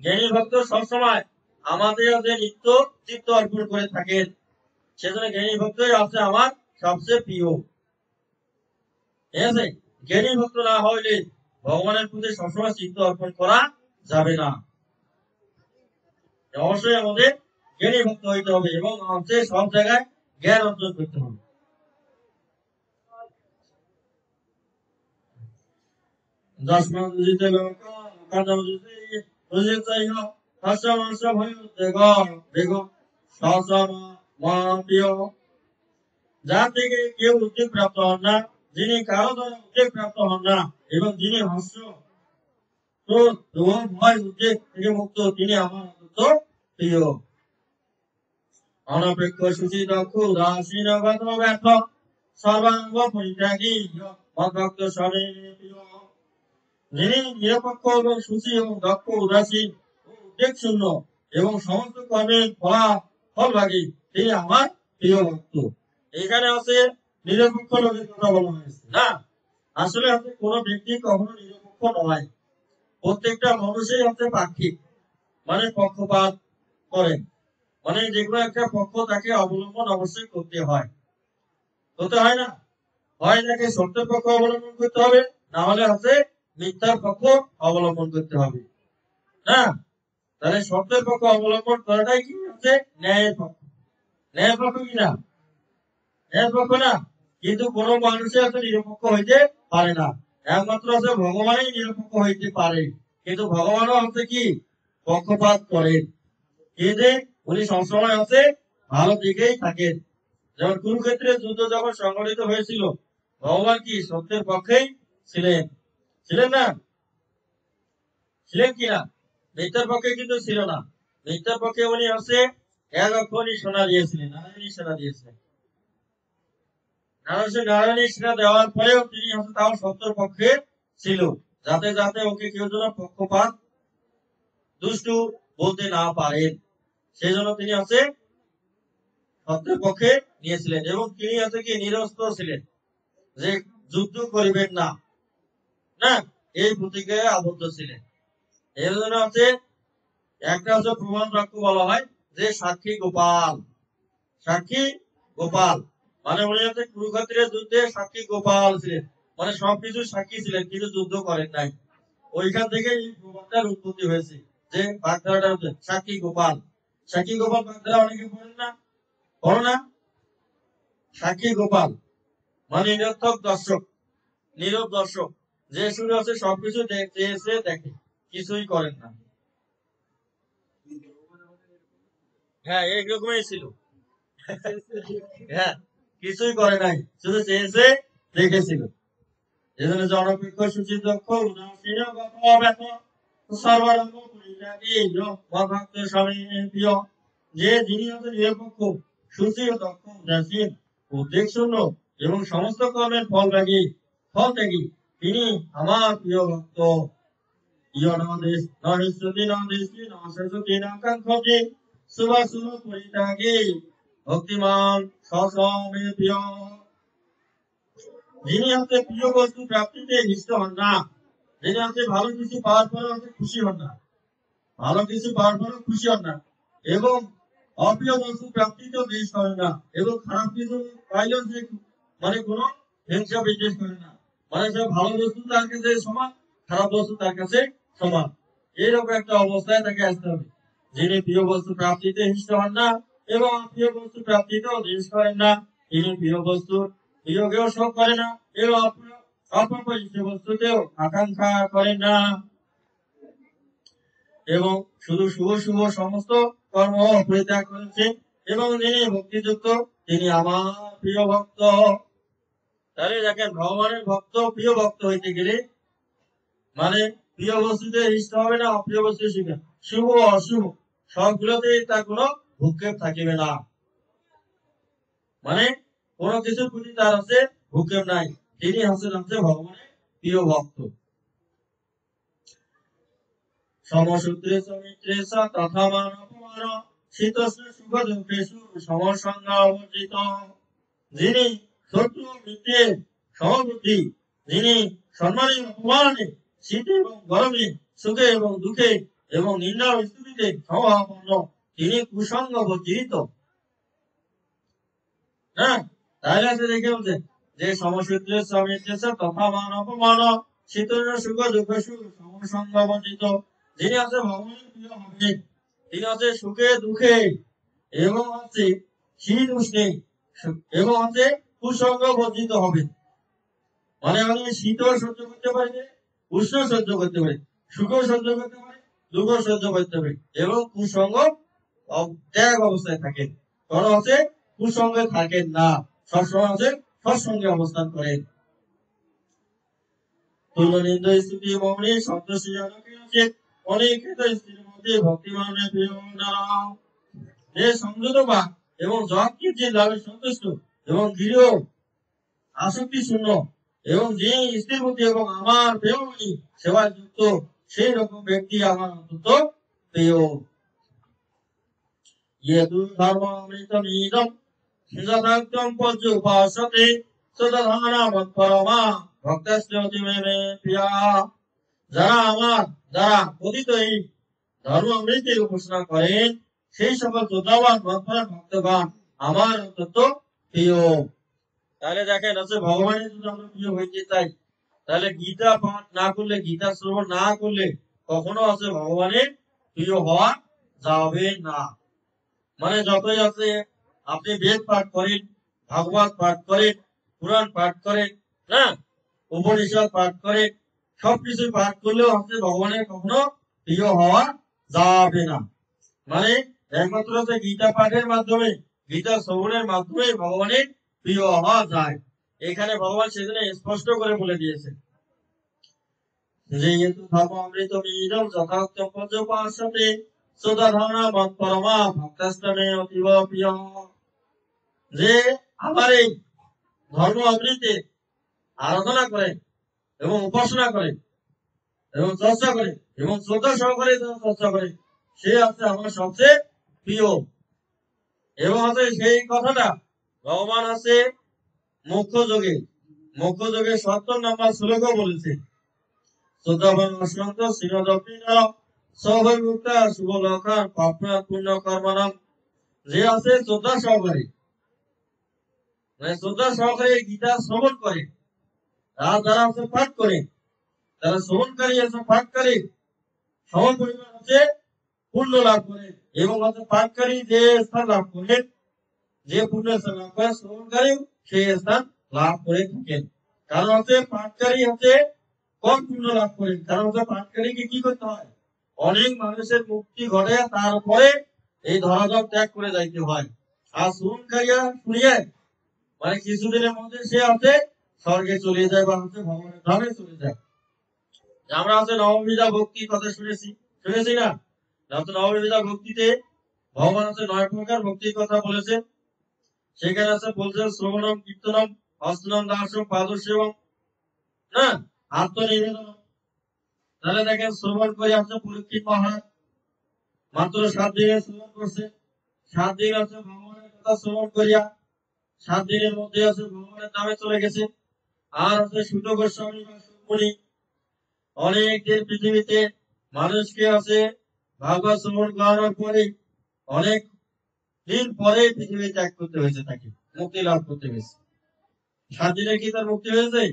জ্ঞানী ভক্ত সবসময় আমাদের যে নিত্য চিত্ত অর্পণ করে থাকেন, সেজন্য জ্ঞানী ভক্তই আছে আমার সবচেয়ে প্রিয়। ঠিক আছে, জ্ঞানী ভক্ত না হইলে ভগবানের প্রতি সবসময় চিত্ত অর্পণ করা যাবে না। অবশ্যই আমাদের জ্ঞানী ভক্ত হইতে হবে এবং আমাদের সব জায়গায় জ্ঞান অর্জন করতে হবে। যার থেকে কেউ উদ্যোগ প্রাপ্ত হন না, যিনি কারো দ্বারা উদ্যোগ প্রাপ্ত হন না এবং যিনি হস্য ভয় উদ্যোগ থেকে মুক্ত তিনি আমার অত্যন্ত প্রিয়। অনপেক্ষ সুচি দক্ষ উদাসীন গত ব্যর্থ সর্বাঙ্গ পরিত্যাগী মদ্ভক্ত স্বামী প্রিয়। যিনি নিরপেক্ষ এবং সুচি এবং দক্ষ উদাসীন ও উদ্বেগ শূন্য এবং সমস্ত কর্মের ফলভাগী তিনি আমার প্রিয় ভক্ত। এখানে আছে নিরপেক্ষ লোকের কথা বলা হয়েছে না, আসলে হচ্ছে কোন ব্যক্তি কখনো নিরপেক্ষ নয়। প্রত্যেকটা মানুষই হচ্ছে পাক্ষিক, মানে পক্ষপাত করে, মানে যেগুলো একটা পক্ষ তাকে অবলম্বন অবশ্যই করতে হয় না, হয় তাকে সত্যের পক্ষ অবলম্বন করতে হবে, না হলে হচ্ছে মিথ্যার পক্ষ অবলম্বন করতে হবে না। তাহলে সত্যের পক্ষ অবলম্বন করাটাই কি হচ্ছে ন্যায়ের পক্ষ। ন্যায়ের পক্ষ কি না? ন্যায়ের পক্ষ না, কিন্তু কোন মানুষের হচ্ছে নিরপেক্ষ হইতে পারে না, একমাত্র হচ্ছে ভগবানই নিরপেক্ষ হইতে পারে। কিন্তু ভগবানও হচ্ছে কি পক্ষপাত করেন, কিন্তু উনি সবসময় হচ্ছে ভালো দিকেই থাকেন। যেমন কুরুক্ষেত্রের যুদ্ধ যখন সংঘটিত হয়েছিল, ভগবান কি সত্যের পক্ষেই ছিলেন? ছিলেন না? ছিলেন কিনা? মিথ্যার পক্ষে কিন্তু ছিল না। মিথ্যার পক্ষে উনি হচ্ছে এতক্ষণই সেনা দিয়েছিলেন, নারায়ণী সেনা দিয়েছিলেন। নারায়ণী সেনা দেওয়ার পরেও তিনি হচ্ছে তাও সত্যের পক্ষে ছিল, যাতে যাতে ওকে কেউ যেন পক্ষপাত দুষ্টু বলতে না পারেন, সেই জন্য তিনি হচ্ছে সত্যের পক্ষে নিয়েছিলেন। এবং তিনি হচ্ছে কি নিরস্ত্র ছিলেন, যে যুদ্ধ করিবেন না, না এই প্রতিজ্ঞায় আবদ্ধ ছিলেন। এর জন্য হচ্ছে একটা হচ্ছে প্রমাণ বাক্য বলা হয় যে সাক্ষী গোপাল। সাক্ষী গোপাল মানে উনি হচ্ছে কুরুক্ষেত্রের যুদ্ধে সাক্ষী গোপাল ছিলেন, মানে সবকিছু সাক্ষী ছিলেন কিন্তু যুদ্ধ করেন নাই। ওইখান থেকে এই প্রবাদটার উৎপত্তি হয়েছে, যে বাগধারাটা হচ্ছে সাক্ষী গোপাল। সাক্ষী গোপাল বাগধারা অনেকে পড়েন না, পড়ো না? সাক্ষী গোপাল মানে নিরর্থক দর্শক, নীরব দর্শক, যে শুরু আছে সবকিছু চেয়েছে দেখে, কিছুই করেন না। হ্যাঁ এইরকমই ছিল। হ্যাঁ কিছুই করে নাই, শুধু চেয়েছে দেখেছিল। এজন্য জনপেক্ষ সুচিদক্ষ উদাসীন গত ব্যথ সর্বরঙ্গ পরিত্যাগী ভক্ত স্বামী প্রিয়, যে যিনি হচ্ছে নিরপেক্ষ সুচি ও দক্ষ উদাসীন উদ্বেগ শূন্য এবং সমস্ত কর্মের ফল ত্যাগী, তিনি আমার প্রিয় ভক্ত। ইয় নদেশ নহিষ্যতি নদেশি নশস্যতি নাকাঙ্ক্ষতি সুভাসুর পরিত্যাগী ভক্তিমান সসমে প্রিয়, যিনি হচ্ছে প্রিয় বস্তু প্রাপ্তিতে নিষ্ঠ হন না, যিনি হচ্ছে ভালো কিছু পাওয়ার পরে হচ্ছে খুশি হন না, ভালো কিছু পাওয়ার পরে খুশি হন না, এবং অপ্রিয় বস্তু প্রাপ্তিতেও দেশ করেন না, এবং খারাপ কিছু পাইলেও যে মানে কোনো হিংসা বিদ্বেষ করে না, মানে সে ভালো বস্তু তার কাছে সমান, খারাপ বস্তু তার কাছে সমান, এইরকম একটা অবস্থায় তাকে আসতে হবে। যিনি প্রিয় বস্তু প্রাপ্তিতে হিংসা হন না এবং অপ্রিয় বস্তু প্রাপ্তিতেও দেশ করেন না, তিনি প্রিয় বস্তুর বিয়োগেও শোক করে না এবং অপ্রয়োজিত বস্তুতেও আকাঙ্ক্ষা করেন না, এবং শুধু শুভ শুভ সমস্ত কর্ম পরিত্যাগ করেছেন, এবং যিনি ভক্তিযুক্ত তিনি আমার প্রিয় ভক্ত। তাহলে দেখেন ভগবানের ভক্ত, প্রিয় ভক্ত হইতে গেলে মানে প্রিয় বস্তুতে ইষ্ট হবে না, অপ্রিয় বস্তু শিখবে, শুভ অশুভ সবগুলোতে তার কোনো ভূক্ষেপ থাকিবে না, মানে কোনো কিছুর প্রতি তার হচ্ছে ভূক্ষেপ নাই, তিনি হচ্ছে ভগবানের প্রিয় ভক্ত। সমসূত্রে সমিত্রে তথা মান অপমান শীতোষ্ণ সুখ দুঃখেষু সমসংজ্ঞা অবর্জিত, যিনি শত্রু মিত্রে সমবুদ্ধি, যিনি সম্মানে অপমানে শীতে এবং গরমে সুখে এবং দুঃখে এবং নিন্দা ও স্তুতিতে সমভাবাপন্ন, তিনি কুসঙ্গ বর্জিত। হ্যাঁ তাহলে আছে দেখে বলছে যে সমসূত্রে সমিত্রে তথা মান অপমান শীতোষ্ণ সুখ দুঃখেষু সমসংজ্ঞ বর্জিত, যিনি হচ্ছে ভগবানের প্রিয় হবে, তিনি হচ্ছে সুখে দুঃখে এবং হচ্ছে শীত উষ্ণে এবং হচ্ছে কুসঙ্গ বর্জিত হবে, মানে আমি শীতও সহ্য করতে পারি, উষ্ণ সহ্য করতে পারি, সুখও সহ্য করতে পারি, দুঃখ সহ্য করতে পারি, এবং কুসঙ্গ ত্যাগ অবস্থায় থাকেন, কোন হচ্ছে কুসঙ্গে থাকেন না, সবসময় হচ্ছে সৎসঙ্গে অবস্থান করেন। তুলনিন্দ স্তুতি মৌনী সন্তোষী জনকে আছে অনেক স্ত্রীর মধ্যে ভক্তিমানের প্রিয় দ্বারা, যে সংযত বা এবং জব কীর্তি লাভে সন্তুষ্ট এবং দৃঢ় আসক্তি শূন্য এবং যে স্ত্রীর প্রতি এবং আমার প্রেমী সেবায় যুক্ত, সেই রকম ব্যক্তি আমার অন্তত প্রিয়। ইয়েতু ধর্ম অমৃতম ইদম যথাক্তম পর্যুপাসতে সদাধানা মৎপরমা ভক্তস্তি মে প্রিয়া, যারা কথিত এই ধর্ম অমৃতের উপাসনা করেন সেই সকল শ্রদ্ধাবান ভক্তগণ আমার অন্তত প্রিয়। তাহলে দেখেন হচ্ছে ভগবানের যদি আমরা প্রিয় হইতে চাই, তাহলে গীতা পাঠ না করলে, গীতা শ্রবণ না করলে কখনো আছে ভগবানের প্রিয় হওয়া যাবে না। মানে যতই আছে আপনি বেদ পাঠ করেন, ভাগবত পাঠ করেন, পুরাণ পাঠ করেন, না উপনিষদ পাঠ করেন, সবকিছু পাঠ করলেও হচ্ছে ভগবানের কখনো প্রিয় হওয়া যাবে না। মানে একমাত্র হচ্ছে গীতা পাঠের মাধ্যমে, গীতা শ্রবণের মাধ্যমে ভগবানের প্রিয় হওয়া যায়। এখানে ভগবান সেখানে স্পষ্ট করে বলে দিয়েছে যে ধর্ম অমৃত যথার্থ পর্যপাসতে সুতধর্ম মৎপরমা ভক্তস্তমে অতীব প্রিয়। যে আমার এই ধর্ম অমৃতে আরাধনা করে এবং উপাসনা করে এবং চর্চা করে এবং শ্রদ্ধা সহকারে চর্চা করে, সে হচ্ছে আমার সবচেয়ে প্রিয়। এবং হচ্ছে সেই কথাটা ভগবান আছে মুখ্য যোগে ৭০ নম্বর শ্লোকও বলেছে। শ্রদ্ধাবান অসন্ত শ্রীমদপ্রিয় সহৈ মুক্তা শুভ লক্ষণ পাপনাথ পুণ্য কর্মনাম। যে আছে শ্রদ্ধা সহকারে, মানে শ্রদ্ধা সহকারে গীতা শ্রবণ করে, আর যারা হচ্ছে পাঠ করে, যারা শ্রবণকারী আছে পাঠকারী সম পরিমাণ হচ্ছে পুণ্য লাভ করে। এবং হচ্ছে পাঠকারী যে স্থান লাভ করে, যে পুণ্য স্থান লাভ করে, শ্রবণকারী সেই স্থান লাভ করে থাকেন। কারণ হচ্ছে পাঠকারী হচ্ছে কম পুণ্য লাভ করে, কারণ হচ্ছে পাঠকারীকে কি করতে হয়, অনেক মানুষের মুক্তি ঘটে, তারপরে এই ধরাধাম ত্যাগ করে যাইতে হয়। আর শ্রবণকারীরা শুনিয়ে মানে কিছুদিনের মধ্যে সে হচ্ছে স্বর্গে চলে যায় বা হচ্ছে ভগবানের ধামে চলে যায়। আমরা হচ্ছে নববিধা ভক্তির কথা শুনেছি না? নববিধা ভক্তিতে ভগবান হচ্ছে 9 প্রকার ভক্তির কথা বলেছে। সেখানে আছে বলছে শ্রবণম কীর্তনম হস্তনম দাসম পাদসেবম, না আত্মনিবেদন। তাহলে দেখেন শ্রবণ করে হচ্ছে পরীক্ষিত মহারাজ মাত্র 7 দিনে শ্রবণ করছে। 7 দিন হচ্ছে ভগবানের কথা শ্রবণ করিয়া 7 দিনের মধ্যে হচ্ছে ভগবানের নামে চলে গেছে। আর হচ্ছে সুত গোস্বামী বা সুমুনি অনেক দিন পৃথিবীতে মানুষকে আছে ভাগবত শ্রবণ করানোর পরে অনেক দিন পরে পৃথিবী ত্যাগ করতে হয়েছে, তাকে মুক্তি লাভ করতে হয়েছে। 7 দিনে কি তার মুক্তি হয়েছে?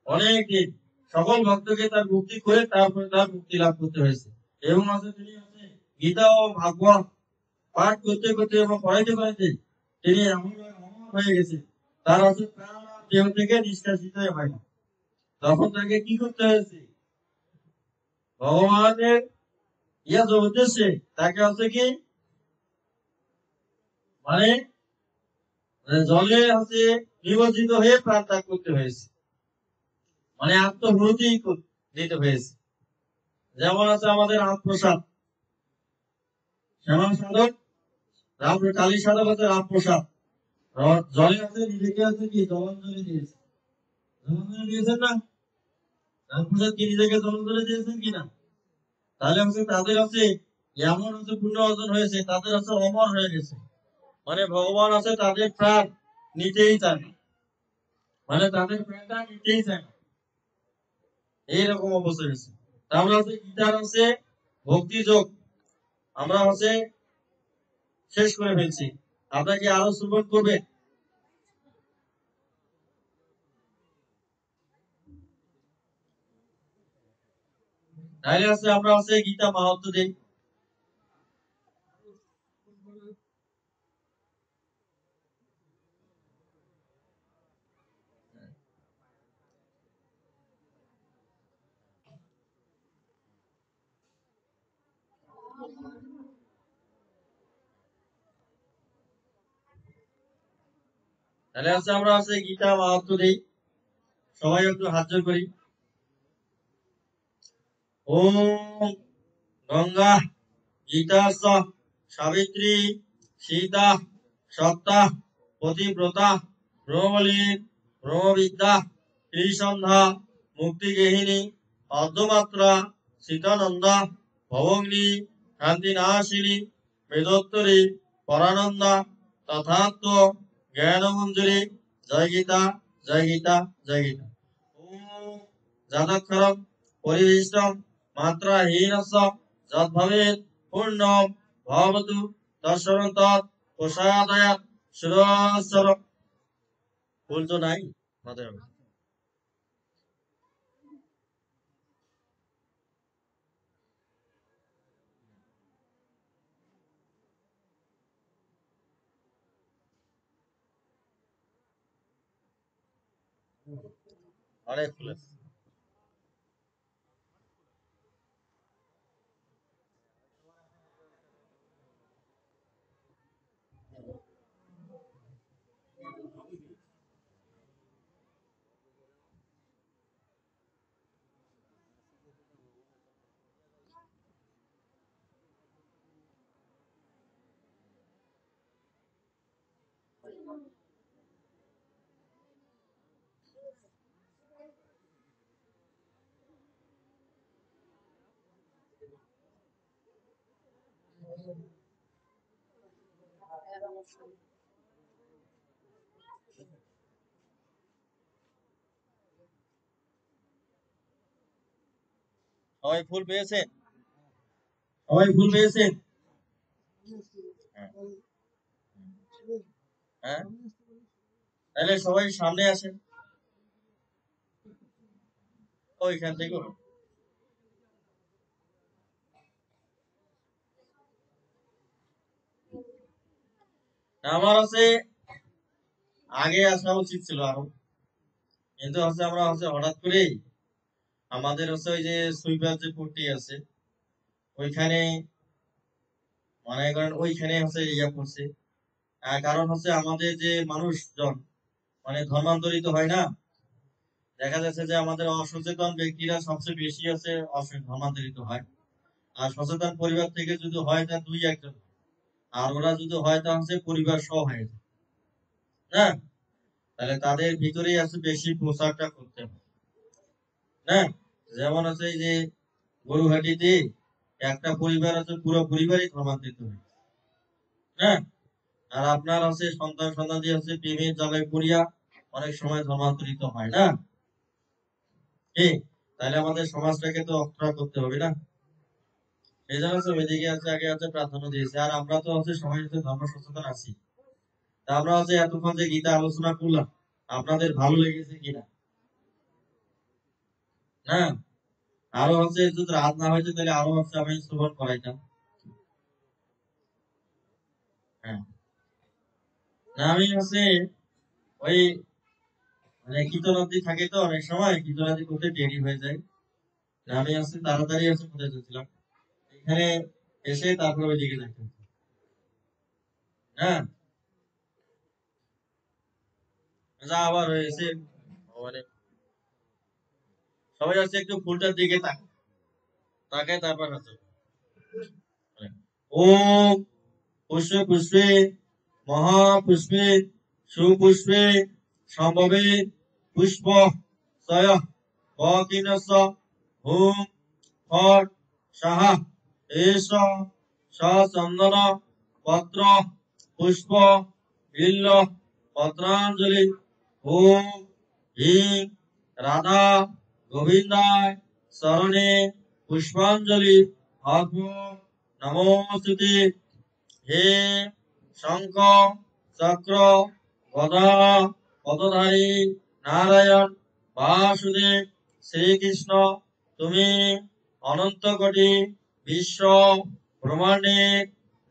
অনেক দিন সকল ভক্তকে তার মুক্তি করে তারপরে তার মুক্তি লাভ করতে হয়েছে। এবং আছে তিনি আছে গীতা ও ভাগবত পাঠ করতে করতে এবং পড়াইতে পড়াইতে তিনি এমন হয়ে গেছে, তার আছে প্রাণ আর দেহ থেকে নিষ্কাশিত হয় না। তখন তাকে কি করতে হয়েছে, ভগবানের উদ্দেশ্যে তাকে হচ্ছে কি মানে জলে হচ্ছে নিমজ্জিত হয়ে প্রাণ ত্যাগ করতে হয়েছে, মানে আত্মহুতি দিতে হয়েছে। যেমন আছে আমাদের রামপ্রসাদ, শ্যামা সাধক কালী সাধক হচ্ছে রামপ্রসাদ, জলে আছে নিজেকে আছে কি জলাঞ্জলি দিয়েছে। জলাঞ্জলি দিয়েছেন না? রামপ্রসাদ কি নিজেকে জলাঞ্জলি দিয়েছেন কিনা? তাহলে হচ্ছে তাদের আছে এমন হচ্ছে পুণ্য অর্জন হয়েছে, তাদের হচ্ছে অমর হয়ে গেছে, মানে ভগবান আছে তাদের প্রাণ নিতেই চায় না, মানে তাদের প্রাণটা নিতেই চায় না, এইরকম অবস্থা হয়েছে। আমরা হচ্ছে গীতার হচ্ছে ভক্তি যোগ আমরা হচ্ছে শেষ করে ফেলছি। আপনারা কি আরো শ্রবণ করবেন? তাহলে হচ্ছে আমরা হচ্ছে গীতা মাহাত্ম্য দিই। তাহলে হচ্ছে আমরা হচ্ছে গীতা মাহাত্ম্য দিই, সবাই একটু হাত জোড় করি। ওম গঙ্গা গীতা সাবিত্রী সীতা সত্তা পতিব্রতা ব্রহ্মলী ব্রহ্মবিদ্যা ত্রিসন্ধ্যা মুক্তিগেহিনী অর্ধমাত্রা সীতানন্দা ভবগ্নি শান্তিনাশিনী মেদোত্তরী পরানন্দা তথাত্ম জ্ঞানমঞ্জুরি জয় গীতা জয় গীতা জয় গীতা। ওম যদক্ষরম পরিবিষ্টম মাত্রাহীনস্য যদ্ভবেৎ পূর্ণম ভবতু দর্শন তৎ প্রসাদয়াৎ সুরস্বরম। ভুল তো নাই মাথায় হবে। অনেক ভুল আছে। সবাই ফুল পেয়েছেন? সবাই ফুল পেয়েছেন? হ্যাঁ। হ্যাঁ, তাহলে সবাই সামনে আসেন, ওইখান থেকে। আমার হচ্ছে আগে আসা উচিত ছিল আরো, কিন্তু হচ্ছে আমরা হচ্ছে হঠাৎ করেই আমাদের হচ্ছে ওই যে সুইপার যে পট্টি আছে ওইখানে, মনে করেন ওইখানে হচ্ছে ইয়া করছে। কারণ হচ্ছে আমাদের যে মানুষজন মানে ধর্মান্তরিত হয় না, দেখা যাচ্ছে যে আমাদের অসচেতন ব্যক্তিরা সবচেয়ে বেশি আছে ধর্মান্তরিত হয়। আর সচেতন পরিবার থেকে যদি হয় তা দুই একজন, আর ওরা যদি হয় তা হচ্ছে পরিবার সহ হয়ে যায় না। তাহলে তাদের ভিতরেই আছে বেশি প্রচারটা করতে হবে না। যেমন আছে এই যে গরুহাটিতে একটা পরিবার আছে, পুরো পরিবারই ধর্মান্তরিত হয় না। আর আপনার হচ্ছে সন্তান সন্তান দিয়ে হচ্ছে প্রেমের জালে পড়িয়া অনেক সময় ধর্মান্তরিত হয় না কি? তাহলে আমাদের সমাজটাকে তো অক্ষরা করতে হবে না। এই জন্য হচ্ছে ওইদিকে আছে আগে আছে প্রাধান্য দিয়েছে। আর আমরা তো হচ্ছে সবাই হচ্ছে ধর্ম সচেতন আছি। তা আমরা হচ্ছে এতক্ষণ যে গীতা আলোচনা করলাম, আপনাদের ভালো লেগেছে কিনা? না, আরো হচ্ছে যদি রাত না হয়েছে তাহলে আরো হচ্ছে আমি শ্রবণ করাইতাম। হ্যাঁ, না আমি হচ্ছে ওই মানে কীর্তনাদি থাকে তো অনেক সময় কীর্তনাদি করতে দেরি হয়ে যায়। আমি হচ্ছে তাড়াতাড়ি হচ্ছে কোথায় যাচ্ছিলাম, এখানে এসে তারপরে ওই দিকে যাইতাম। হ্যাঁ, যা আবার হয়েছে মানে সবাই হচ্ছে একটু ফুলটার দিকে তাকায় তারপর হচ্ছে ওম পুষ্পে পুষ্পে মহাপুষ্পে সুপুষ্পে সম্ভবে পুষ্প সয় অকিনস হুম ফট সাহা এস সচন্দন পত্র পুষ্প বিল্ল পত্রাঞ্জলি ওম হিং রাধা গোবিন্দায় শরণে পুষ্পাঞ্জলি অর্পণ নমস্তুতে। হে শঙ্খ চক্র গদা পদধারী নারায়ণ বাসুদেব শ্রীকৃষ্ণ, তুমি অনন্ত কোটি বিশ্ব ব্রহ্মাণ্ডের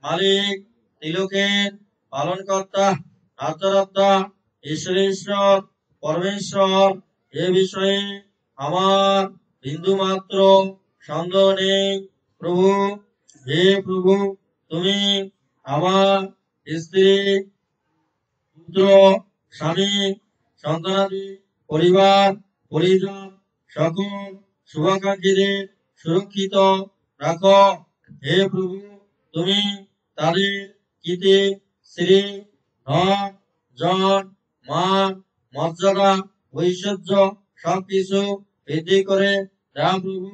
মালিক, তিলকের পালনকর্তা, আত্মরত্তা, ঈশ্বরেশ্বর পরমেশ্বর। এ বিষয়ে আমার বিন্দুমাত্র সন্দেহ নেই প্রভু। হে প্রভু, তুমি আমার স্ত্রী, পুত্র, স্বামী, সন্তানাদি, পরিবার পরিজন সকল শুভাকাঙ্ক্ষীদের সুরক্ষিত রাখো। হে প্রভু, তুমি তাদের কীর্তি, শ্রী, ধন, জন, মান, মর্যাদা, ঐশ্বর্য সবকিছু বৃদ্ধি করে দাও প্রভু।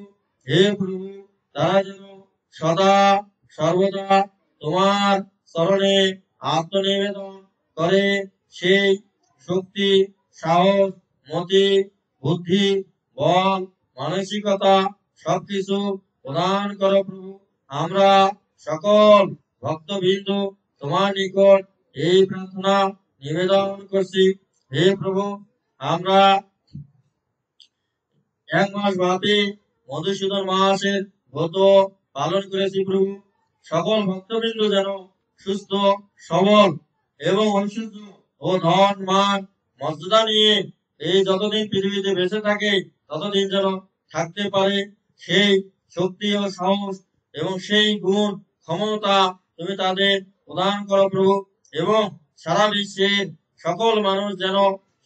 হে প্রভু, তারা যেন সদা সর্বদা তোমার চরণে আত্মনিবেদন করে সেই শক্তি, সাহস, মতি, বুদ্ধি, বল, মানসিকতা সবকিছু প্রদান করো প্রভু। আমরা সকল ভক্তবৃন্দ তোমার নিকট এই প্রার্থনা নিবেদন করছি। হে প্রভু, আমরা 1 মাস ব্যাপী মধুসূদন মাসের ব্রত পালন করেছি প্রভু। সকল ভক্তবৃন্দ যেন সুস্থ সবল এবং ঐশ্বর্য ও ধন মান মর্যাদা নিয়ে এই যতদিন পৃথিবীতে বেঁচে থাকে ততদিন যেন থাকতে পারে, সেই শক্তি ও সাহস এবং সেই গুণ ক্ষমতা তুমি তাদের প্রদান করো প্রভু। এবং সারা বিশ্বের সকল মানুষ যেন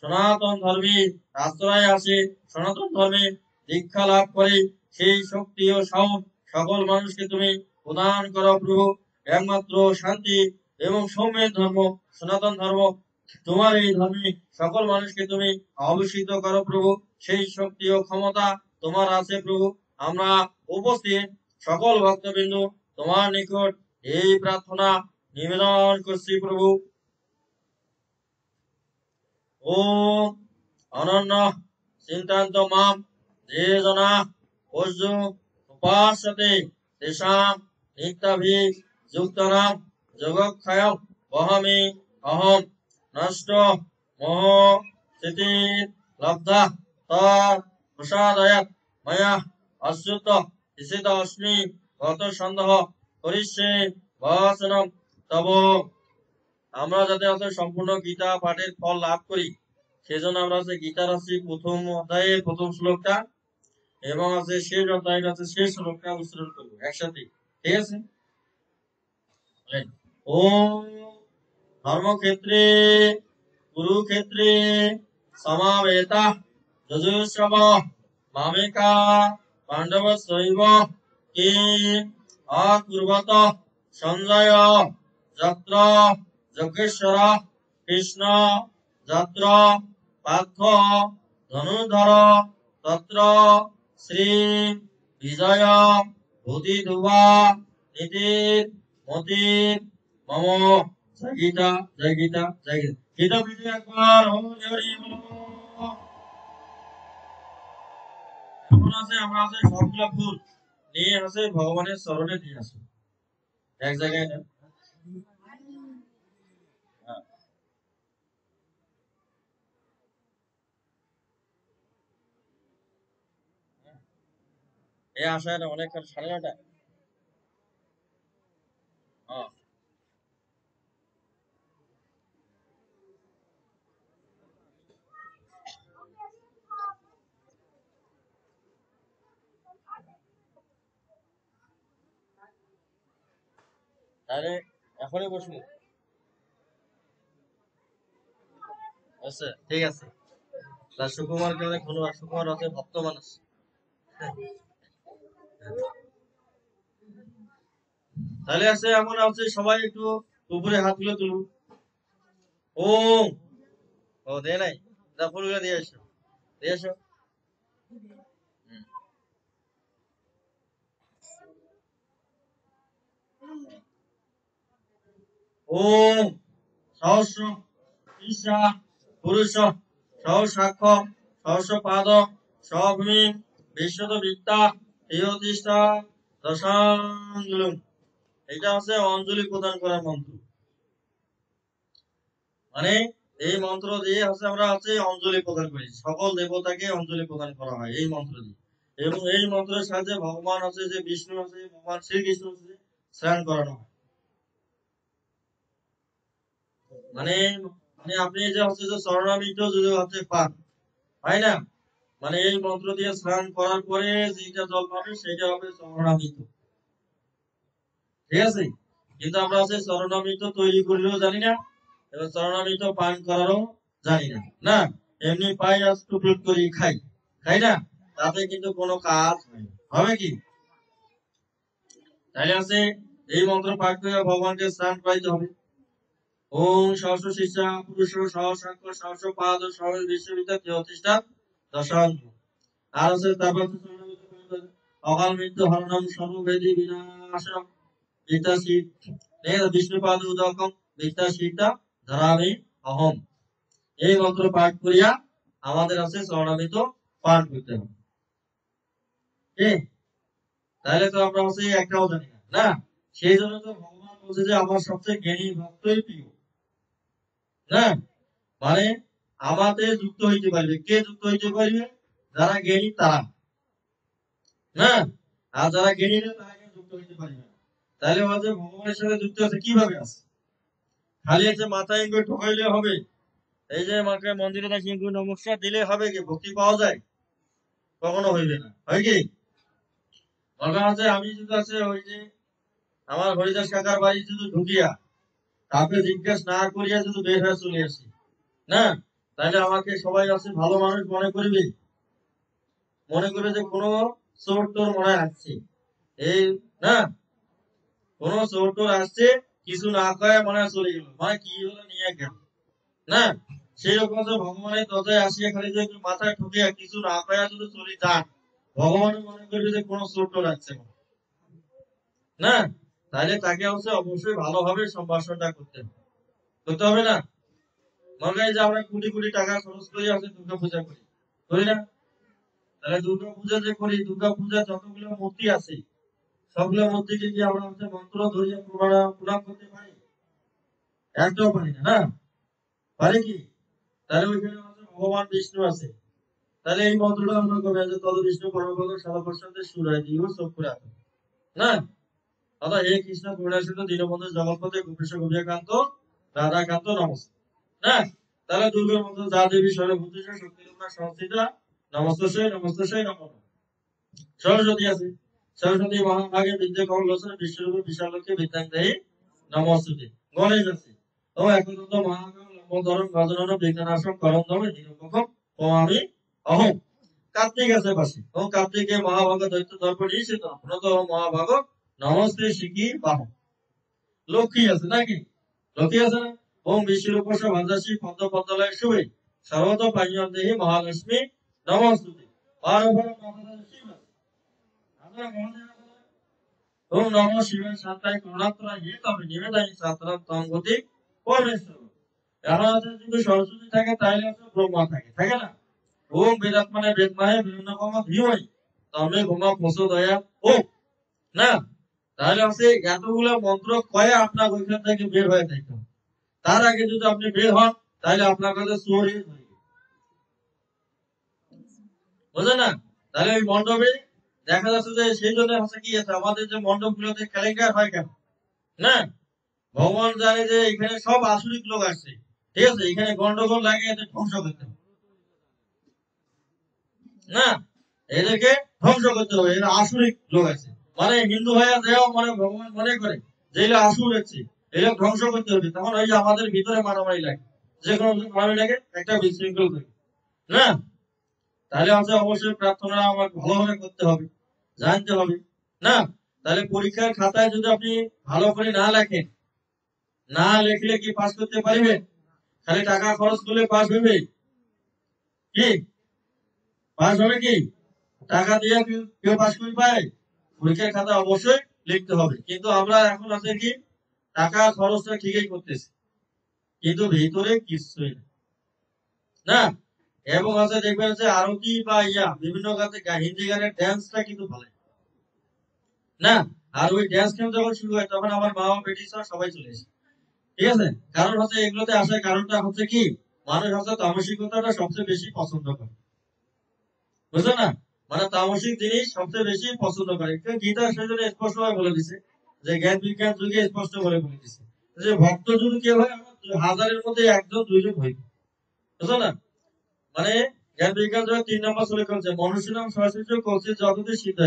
সনাতন ধর্মের আশ্রয় আসে, সনাতন ধর্মে দীক্ষা লাভ করে সেই শক্তি ও সাহস সকল মানুষকে তুমি প্রদান করো প্রভু। একমাত্র শান্তি এবং সৌম্যের ধর্ম সনাতন ধর্ম তোমার এই ধর্মে সকল মানুষকে তুমি আবিষ্কৃত করো প্রভু। সেই শক্তি ও ক্ষমতা তোমার আছে প্রভু। আমরা উপস্থিত সকল ভক্তবৃন্দ তোমার নিকট এই প্রার্থনা নিবেদন করছি প্রভু। ও অনন্য চিন্তান্ত মাম যে জনা পশু উপাসতে তেষাং নিত্যাভি যুক্তনাম যোগক্ষয়ম বহমি অহম নষ্ট মোহ স্থিতি লব্ধা তৎ প্রসাদয়াৎ ময়া অচ্যুত ইসিত অস্মি গত সন্দেহ করিষ্যে বচনম তব। আমরা যাতে আছে সম্পূর্ণ গীতা পাঠের ফল লাভ করি, সেজন্য আমরা আছে গীতার আছে প্রথম অধ্যায়ের প্রথম শ্লোকটা এবং আছে শেষ অধ্যায়ের আছে শেষ শ্লোকটা উচ্চারণ করবো একসাথে। ঠিক আছে? ওম ধর্মক্ষেত্রে কুরুক্ষেত্রে সমাবেতা যজুঃসব মামেকা পাণ্ডবস্যৈব কিম অকুর্বত সঞ্জয় যত্র যজ্ঞেশ্বর কৃষ্ণ যত্র পার্থ ধনুর্ধর তত্র শ্রী বিজয় ভূতিধুবা নীতির মতির মম। জয় গীতা, জয় গীতা, জয় গীতা। গীতা পিঠে একবার হরি হরি বলো। এখন আছে আমরা আছে সবগুলা ফুল নিয়ে আছে ভগবানের চরণে দিয়ে আসো এক জায়গায় না। এই আশা অনেক 9:30। হ্যাঁ তাহলে এখনই বসবো। আচ্ছা ঠিক আছে। সুকুমার কে ধন্যবাদ। সুকুমার আছে ভক্ত মানুষ। তাহলে আছে এমন আছে সবাই একটু উপরে হাতগুলো তুলুন। ওম ও দে নাই দা ফুলগুলো দিয়ে এসো, দিয়ে এসো। ওম সহস্র ঈশা পুরুষ সহস্রাক্ষ সহস্র পাদ সভূমি বিশ্বত বিদ্যা তিষ্ঠা দশাঞ্জলম। এটা হচ্ছে অঞ্জলি প্রদান করার মন্ত্র। মানে এই মন্ত্র দিয়ে হচ্ছে আমরা হচ্ছে অঞ্জলি প্রদান করি, সকল দেবতাকে অঞ্জলি প্রদান করা হয় এই মন্ত্র দিয়ে। এবং এই মন্ত্রের সাহায্যে ভগবান আছে যে বিষ্ণু আছে ভগবান শ্রীকৃষ্ণ আছে স্নান করানো হয়। মানে মানে আপনি যে হচ্ছে যে চরণামৃত যদি হচ্ছে পান, হয় না? মানে এই মন্ত্র দিয়ে স্নান করার পরে যেটা জল পাবে সেটা হবে চরণামৃত। ঠিক আছে? কিন্তু আমরা হচ্ছে চরণামৃত তৈরি করলেও জানি না এবং চরণামৃত পান করারও জানি না। না, এমনি পাই আর টুকরো করে খাই, খাই না, তাতে কিন্তু কোনো কাজ হয় না। হবে কি? তাইলে আছে এই মন্ত্র পাঠ করে ভগবানকে স্নান করাইতে হবে। ওম সহস্র শিষ্যা পুরুষ সহস্রাঙ্ক সহস্র পাদ সহস্র বিশ্ববিদ্যা প্রতিষ্ঠা দশাঙ্গ। আর আছে তারপর অকাল মৃত্যু হরণম সর্বভেদী বিনাশম বিদ্যাশীত বিষ্ণুপাদ উদকম বিদ্যাশীতা ধরামি অহম। এই মন্ত্র পাঠ করিয়া আমাদের আছে চরণামৃত পান করতে হবে। তাহলে তো আমরা হচ্ছে একটাও জানি না, না? সেই জন্য তো ভগবান বলছে যে আমার সবচেয়ে জ্ঞানী ভক্তই প্রিয়। না, মানে আমাদের যুক্ত হইতে পারবে কে? যুক্ত হইতে পারবে যারা জ্ঞানী তারা, না? আর যারা জ্ঞানী না তারা যুক্ত হইতে পারবে না। তাহলে হচ্ছে ভগবানের সাথে যুক্ত আছে কিভাবে আছে? খালি একটা মাথায় ইঙ্গুর ঢোকাইলে হবে? এই যে মাকে মন্দিরে দেখি ইঙ্গুর নমস্কার দিলে হবে কি ভক্তি পাওয়া যায়? কখনো হইবে না। হয় কি? দরকার আছে আমি যদি আছে ওই যে আমার হরিদাস কাকার বাড়ি যদি ঢুকিয়া তাকে জিজ্ঞেস না করিয়া যদি বের হয়ে চলে আসি, না, তাহলে আমাকে সবাই আছে ভালো মানুষ মনে করবে, মনে করে যে কোনো চোর তোর মনে আসছে এই, না, কোন চোর টোর আসছে কিছু না কয়ে মনে চলে গেল, মানে কি হলো নিয়ে গেল, না সেই রকম ভগবানের দরজায় আসিয়া খালি যে মাথায় ঠুকিয়া কিছু না পাইয়া যদি চলে যান, ভগবান মনে করবে যে কোনো ছোট্ট রাখছে না, তাহলে তাকে অবশ্যই ভালোভাবে সম্ভাষণটা করতে হবে না। মনে হয় যে আমরা কোটি কোটি টাকা খরচ করি দুর্গা পূজা করি না? তাহলে দুর্গা পূজা যে করি, দুর্গা পূজা যতগুলো মূর্তি আছে সবগুলো মূর্তিকে কি আমরা মন্ত্র ধরিয়ে প্রণাম করতে পারি? একটাও পারি না, না পারি কি? তাহলে ওইখানে ভগবান বিষ্ণু আছে, তাহলে এই মন্ত্রটা আমরা করবো যে তদ বিষ্ণু পরমপদ সালপর্ষণতে সুরায় দিও সব করে না। অর্থাৎ হে কৃষ্ণ করুণাসিত দীনবন্ধু জগৎপতি গোপেশ গোপিকান্ত রাধাকান্ত নমস্কার না। তাহলে দুর্গার মন্ত্র যা দেবী সর্বভূতেশ শক্তিরূপা সংস্থিতা নমস্তস্যই নমস্তস্যই নমঃ। সরস্বতী আছে, সরস্বতী মহাভাগে বিদ্যে কমলোচন বিশ্বরূপে বিশালকে বিদ্যাং দেহি নমস্তুতে। গণেশ আছে, ও একদন্ত মহাকাল লম্বধরণ গজনন বিঘ্নানাশম করন্দম হিরণ্যকম ওমামি অহম। কার্তিক আছে পাশে, ও কার্তিকে মহাভাগ দৈত্য দর্পণী নিষিদ্ধ প্রণত মহাভাগ নমস্তে শিখি বাহ। লক্ষ্মী আছে নাকি? লক্ষ্মী আছে না? ওম বিশ্বরূপ ভাজাসী পদ্ম পদ্মলয় শুভে সর্বত পাইয়ন দেহি মহালক্ষ্মী নমস্তুতে। আর উপরে মাতা শিব আছে, আমরা মহাদেব ওম নমঃ শিবায় শান্তায় করুণাত্রায় হে তবে নিবেদায় সাতরাম তম গতি পরমেশ্বর। এখন যদি সরস্বতী থাকে তাহলে ব্রহ্মা থাকে না? ওম বেদাত্মানে বেদমাহে বিভিন্ন কর্ম ধীমহি তমে ঘুমা প্রচোদয়া ও না। তাহলে এতগুলো মন্ত্র কয়ে আপনার ওইখান থেকে বের হয়ে থাকতে হবে। তার আগে যদি আপনি বের হন তাহলে আপনার কাছে চোরই বুঝলেন না? তাহলে ওই মণ্ডপে দেখা যাচ্ছে যে সেই জন্য কি আছে আমাদের যে মণ্ডপ গুলোতে কেলেঙ্কার হয় কেন না? ভগবান জানে যে এখানে সব আসরিক লোক আসছে, ঠিক আছে, এখানে গন্ডগোল লাগে এদের ধ্বংস করতে হবে না, এদেরকে ধ্বংস করতে হবে। এরা আসরিক লোক আছে, মানে হিন্দু ভাইয়া দেও মানে ভগবান মনে করে যে এগুলো আসুর হচ্ছে, এগুলো ধ্বংস করতে হবে। তখন ওই যে আমাদের ভিতরে মারামারি লাগে, যে কোনো মারামারি লাগে, একটা বিশৃঙ্খল থাকে না। তাহলে অবশ্যই প্রার্থনা আমার ভালোভাবে করতে হবে, জানতে হবে না। তাহলে পরীক্ষার খাতায় যদি আপনি ভালো করে না লেখেন, না লেখলে কি পাস করতে পারবে? খালি টাকা খরচ করলে পাস হবে কি? পাস হবে কি? টাকা দিয়ে কেউ পাস করে পায়? পরীক্ষার খাতা অবশ্যই লিখতে হবে। কিন্তু আমরা এখন কি টাকা খরচটা ঠিকই করতেছি, কিন্তু ভিতরে কিছুই না। এবং দেখবেন আরতি বা বিভিন্ন হিন্দি গানের ড্যান্সটা কিন্তু ভালো না। আর ওই ড্যান্স খেল যখন শুরু হয় তখন আমার মা বাবা বেটি সবাই চলে আসে, ঠিক আছে। কারণ এগুলোতে আসার কারণটা কি মানুষ তামসিকতাটা সবচেয়ে বেশি পছন্দ করে, বুঝলো না? মানে তামসিক জিনিস সবচেয়ে বেশি পছন্দ করে। গীতা সেজন্য স্পষ্ট ভাবে বলে দিছে যে জ্ঞান বিজ্ঞান যুগে স্পষ্ট করে বলে দিছে যে ভক্ত যদি কেউ হয় হাজারের মধ্যে একজন দুইজন হইবে, বুঝলো না? মানে জ্ঞান বিজ্ঞান যুগে 3 নম্বর চলে করছে মনুষ্য নাম সরস্বতী কৌশিক যতটি সিদ্ধ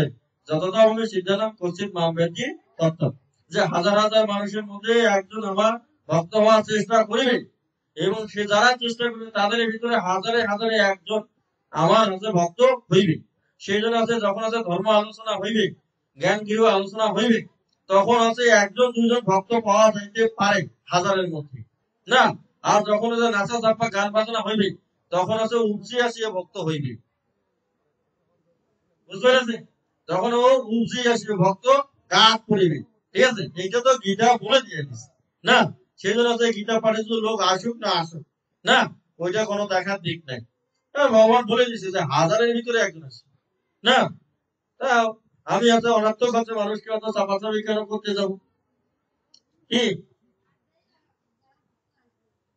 যতটা হবে সিদ্ধ নাম কৌশিক মাম ব্যক্তি তত্ত্ব। যে হাজার হাজার মানুষের মধ্যে একজন আমার ভক্ত হওয়ার চেষ্টা করিবে, এবং সে যারা চেষ্টা করবে তাদের ভিতরে হাজারে হাজারে একজন আমার ভক্ত হইবে। সেই জন্য যখন ধর্ম আলোচনা হইবে, জ্ঞান গৃহ আলোচনা হইবে, তখন একজন দুজন ভক্ত পাওয়া যাইতে পারে হাজারের মধ্যে না। আর যখন নাচা চাপা গান বাজনা হইবে তখন উপচে আসিয়া ভক্ত হইবে, বুঝতে পেরেছে? তখন ও উপচে আসিয়া ভক্ত কাজ করিবে, ঠিক আছে। এইটা তো গীতা বলে দিয়ে দিচ্ছে না। সেই জন্য গীতা পাঠে লোক আসুক না আসুক না, ওইটা কোনো দেখার দিক নাই। ভগবান বলে দিচ্ছে যে হাজারের ভিতরে একজন আছে না। তা আমি অনাত্মক মানুষকে চাপাচাপি কেন করতে যাব কি?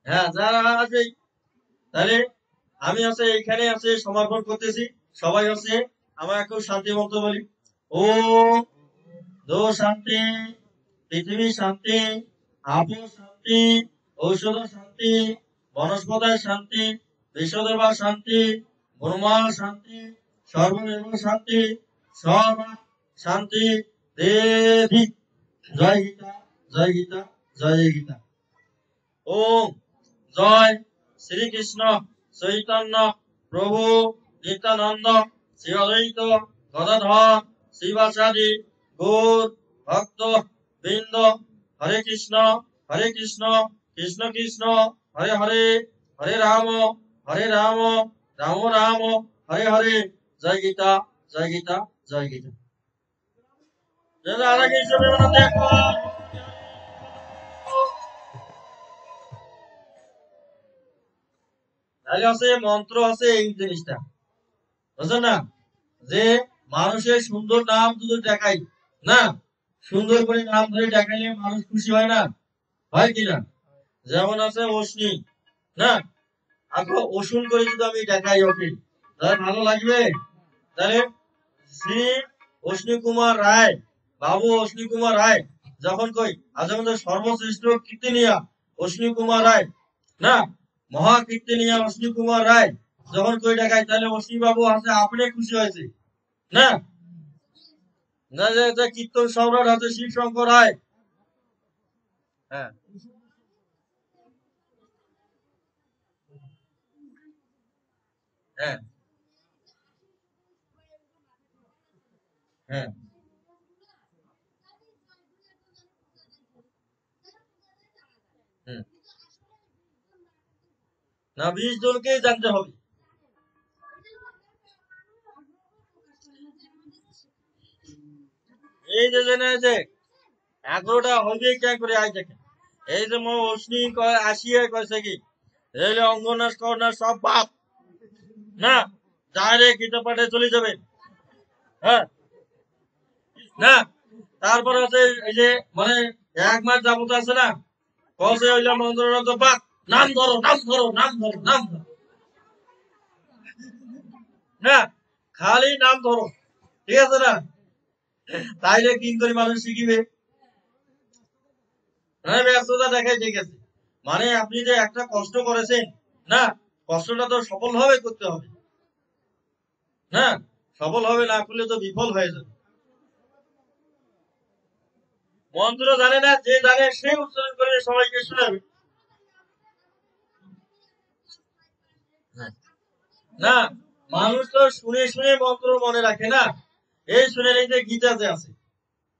হ্যাঁ, যারা আছে তাহলে আমি এখানে সমর্পণ করতেছি। সবাই আমার একটু শান্তি মন্ত্র বলি। ও দো শান্তি, পৃথিবী শান্তি, আপো শান্তি, ঔষধ শান্তি, বনস্পতায় শান্তি, বিশ্বদেবা শান্তি, ব্রহ্মা শান্তি, সর্বদেব শান্তি, সব শান্তি দেবী। জয় গীতা, জয় গীতা, জয় গীতা। ওম জয় শ্রীকৃষ্ণ চৈতন্য প্রভু নিত্যানন্দ শ্রী অদ্বৈত গদাধর শ্রীবাসাদি গৌর ভক্ত বৃন্দ। হরে কৃষ্ণ কৃষ্ণ কৃষ্ণ হরে হরে, হরে রাম রাম রাম হরে হরে। জয় গীতা জয় গীতা জয় গীতা। জয় রাধা কৃষ্ণ প্রেমানন্দে একবার। তাহলে আছে মন্ত্র আছে এই জিনিসটা, বুঝলেন না? যে মানুষের সুন্দর নাম যদি দেখাই না, সুন্দর করে নাম ধরে দেখাইলে মানুষ খুশি হয় না? হয় কিনা? যেমন আছে অশ্নি না, এখন অসুন করে যদি আমি দেখাই ওকে, তাহলে ভালো লাগবে? তাহলে শ্রী অশ্নি কুমার রায়, বাবু অশ্নি কুমার রায় যখন কই আজ আমাদের সর্বশ্রেষ্ঠ কীর্তনিয়া অশ্নি কুমার রায় না, মহা কীর্তনিয়া অশ্নি কুমার রায় যখন কই দেখাই, তাহলে অশ্নি বাবু আছে আপনি খুশি হয়েছে না? না যে কীর্তন সম্রাট আছে শিব শঙ্কর রায়। হ্যাঁ হ্যাঁ হ্যাঁ। হুম। না 20 জনকেই জানতে হবে। এই যে জেনে যে 11টা হইবে কে করে আই দেখেন, এই যে অশ্নি কয় আসিয়া কয়েছে কি রেলে অঙ্গনাশ করনাশ সব বাপ না, ডাইরেক্ট গীতা পাঠে চলে যাবে। হ্যাঁ না, তারপরে আছে এই যে মানে 1 মাস যাবত আছে না, কসে হইলা মন্ত্ররত বাপ, নাম ধরো নাম ধরো নাম ধরো নাম ধরো না, খালি নাম ধরো, ঠিক আছে না? তাইলে কি করে মানুষ শিখিবে? হ্যাঁ ব্যস্ততা দেখাই ঠিক আছে, মানে আপনি যে একটা কষ্ট করেছেন না, কষ্টটা তো সফল ভাবে করতে হবে না, সফল হবে না করলে তো বিফল হয়ে যাবে। মন্ত্র জানে না, যে জানে সে উচ্চারণ করে সবাইকে শোনাবে না, মানুষ তো শুনে শুনে মন্ত্র মনে রাখে না। এই শুনে এই যে গীতাতে আছে,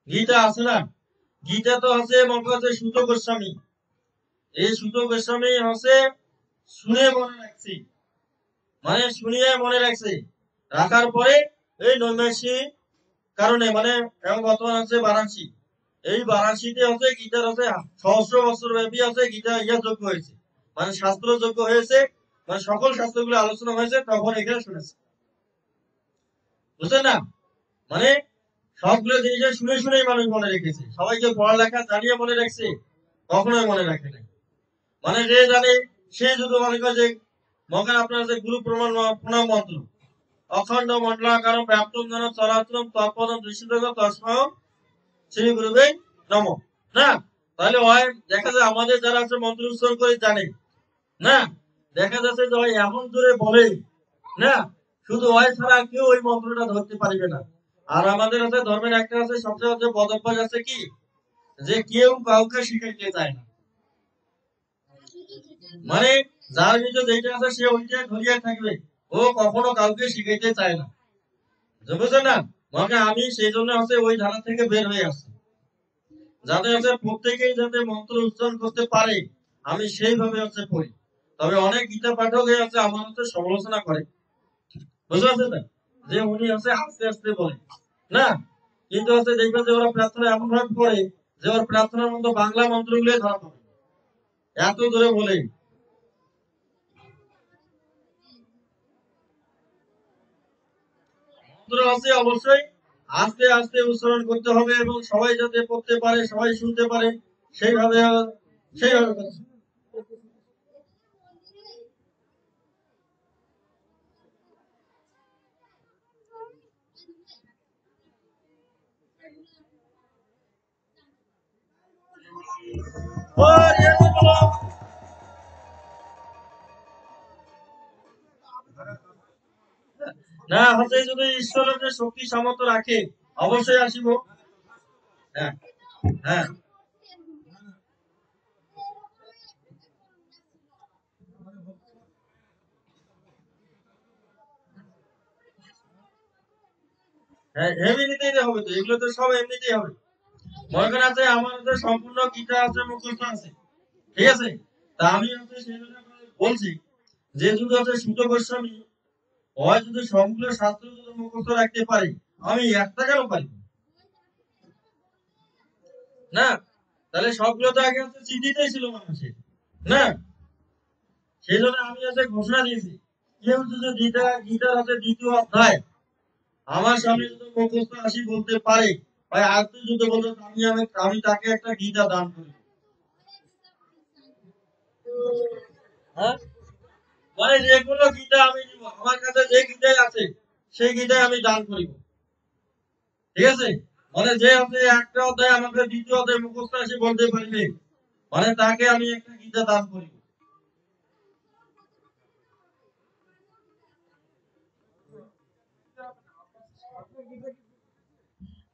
গীতা আছে না, গীতা তো আছে মনে হচ্ছে সুত গোস্বামী, এই সুত গোস্বামী হচ্ছে শুনে মনে রাখছি, মানে শুনিয়ে মনে রাখছে, রাখার পরে এই নৈমেষী কারণে মানে এবং বর্তমান হচ্ছে বারাণসী, এই বারাণসীতে হচ্ছে গীতার হচ্ছে সহস্র বছর ব্যাপী হচ্ছে গীতা ইয়া যোগ্য হয়েছে, মানে শাস্ত্র যোগ্য হয়েছে, মানে সকল শাস্ত্রগুলো আলোচনা হয়েছে তখন এখানে শুনেছে, বুঝলেন না? মানে সবগুলো জিনিস শুনে শুনেই মানুষ মনে রেখেছে, সবাইকে পড়ালেখা জানিয়ে মনে রাখছে, কখনোই মনে রাখে নাই। মানে যে জানে সে যদি মনে করে যে মনে আপনার যে গুরু প্রমাণ প্রণাম মন্ত্র অখণ্ড মন্ডলাকারম ব্যাপ্তম যেন চরাচরম তৎপদম দৃষ্টিত তস্ময় শ্রী গুরুবে নম না, তাহলে হয় দেখা যায় আমাদের যারা আছে মন্ত্র উচ্চারণ করে জানে না, দেখা যাচ্ছে যে ওই এমন জোরে বলে না, শুধু হয় ছাড়া কেউ ওই মন্ত্রটা ধরতে পারবে না। আর আমাদের আছে ধর্মের একটা আছে সবচেয়ে হচ্ছে বদ অভ্যাস আছে কি, যে কেউ কাউকে শিখাইতে চায় না, মানে যার ভিতরে যেটা আছে সে ওইটা ধরিয়া থাকবে, ও কখনো কাউকে শিখাইতে চায় না, বুঝছেন না? মানে আমি সেই জন্য হচ্ছে ওই ধারা থেকে বের হয়ে আসছি, যাতে হচ্ছে প্রত্যেকেই যাতে মন্ত্র উচ্চারণ করতে পারে, আমি সেইভাবে হচ্ছে পড়ি। তবে অনেক গীতা পাঠক আছে আমার হচ্ছে সমালোচনা করে, বুঝতে পারছেন না, যে উনি হচ্ছে আস্তে আস্তে বলে না, কিন্তু হচ্ছে দেখবেন যে ওরা প্রার্থনা এমন ভাবে পড়ে যে ওর প্রার্থনার মতো বাংলা মন্ত্রগুলো ধরা পড়ে, এত দূরে বলে। মন্ত্র আছে অবশ্যই আস্তে আস্তে উচ্চারণ করতে হবে এবং সবাই যাতে পড়তে পারে, সবাই শুনতে পারে, সেইভাবে সেইভাবে করছে। না হচ্ছে যদি ঈশ্বরের যে শক্তি সামর্থ্য রাখে অবশ্যই আসিব। হ্যাঁ হ্যাঁ হ্যাঁ, এমনিতেই হবে তো, এগুলো তো সব এমনিতেই হবে। মনে করেন আছে আমার হচ্ছে সম্পূর্ণ গীতা আছে মুখস্থ আছে, ঠিক আছে, তা আমি হচ্ছে সেই জন্য বলছি যে যদি হচ্ছে সুত গোস্বামী হয় যদি সবগুলো শাস্ত্র যদি মুখস্থ রাখতে পারে, আমি একটা কেন পারি না? তাহলে সবগুলো তো আগে হচ্ছে চিঠিতেই ছিল মানুষের, না? সেই জন্য আমি হচ্ছে ঘোষণা দিয়েছি, কেউ যদি গীতার হচ্ছে দ্বিতীয় অধ্যায় আমার সামনে যদি মুখস্থ আসি বলতে পারে, ভাই আজকে যদি বলতে আমি তাকে একটা গীতা দান করি। হ্যাঁ, মানে যে কোনো গীতা আমি দিব, আমার কাছে যে গীতাই আছে সেই গীতাই আমি দান করিব। ঠিক আছে? মানে যে আপনি একটা অধ্যায় আমাকে দ্বিতীয় অধ্যায় মুখস্থ আসি বলতে পারবে, মানে তাকে আমি একটা গীতা দান করিব।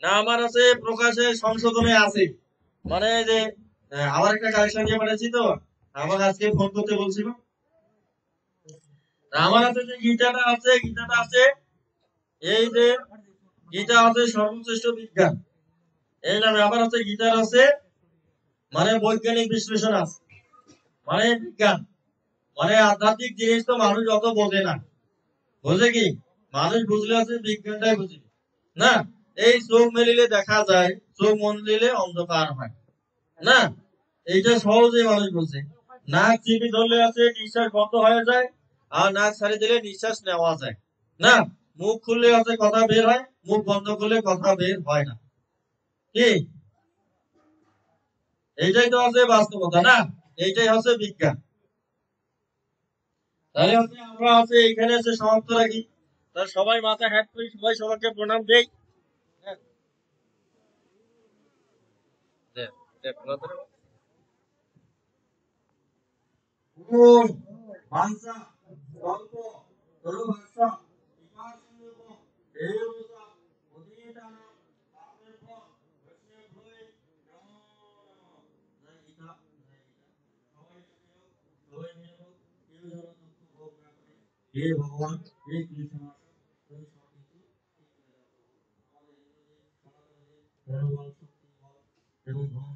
না, আমার আছে প্রকাশে সংশোধনে আছে। মানে যে আমার একটা কালেকশন নিয়ে পাঠাচ্ছি তো, আমাকে আজকে ফোন করতে বলছিল। আমার হাতে যে গীতাটা আছে এই যে গীতা আছে সর্বশ্রেষ্ঠ বিজ্ঞান, এই নামে আমার হাতে গীতার আছে মানে বৈজ্ঞানিক বিশ্লেষণ আছে, মানে বিজ্ঞান, মানে আধ্যাত্মিক জিনিস তো মানুষ অত বোঝে না। বোঝে কি? মানুষ বুঝলে আছে বিজ্ঞানটাই বুঝে না। এই চোখ মেলিলে দেখা যায়, চোখ মন দিলে অন্ধকার হয়, না? এইটা সহজেই মানুষ বুঝে। নাক চিপি ধরলে আছে নিঃশ্বাস বন্ধ হয়ে যায়, আর নাক ছাড়ি দিলে নিঃশ্বাস নেওয়া যায়, না? মুখ খুললে আছে কথা বের হয়, মুখ বন্ধ করলে কথা বের হয় না। কি? এইটাই তো আছে বাস্তবতা, না? এইটাই হচ্ছে বিজ্ঞান। তাহলে হচ্ছে আমরা আছে এখানে আছে সমাপ্ত রাখি। তাহলে সবাই মাথা হ্যাট করি, সবাই সবাইকে প্রণাম দেই। হ্যাঁ, দে, দে, প্রণাম করে। ওম মানসা গল্প তরু ভাষা বিকাশ দেবতা অধিদান পাপের ফল বৈষ্ণব হয়ে নমো নমঃ। জয় গীতা, জয় গীতা। সবাই সুখী হোক, সবাই নিরাপদ হোক, কেউ যেন দুঃখ ভোগ না করে। হে ভগবান, হে কৃষ্ণ, তুমি সবকিছু ঠিক করে দাও। আমাদের হিন্দুদের, সনাতনীদের ধর্মবল, শক্তি বল এবং ধন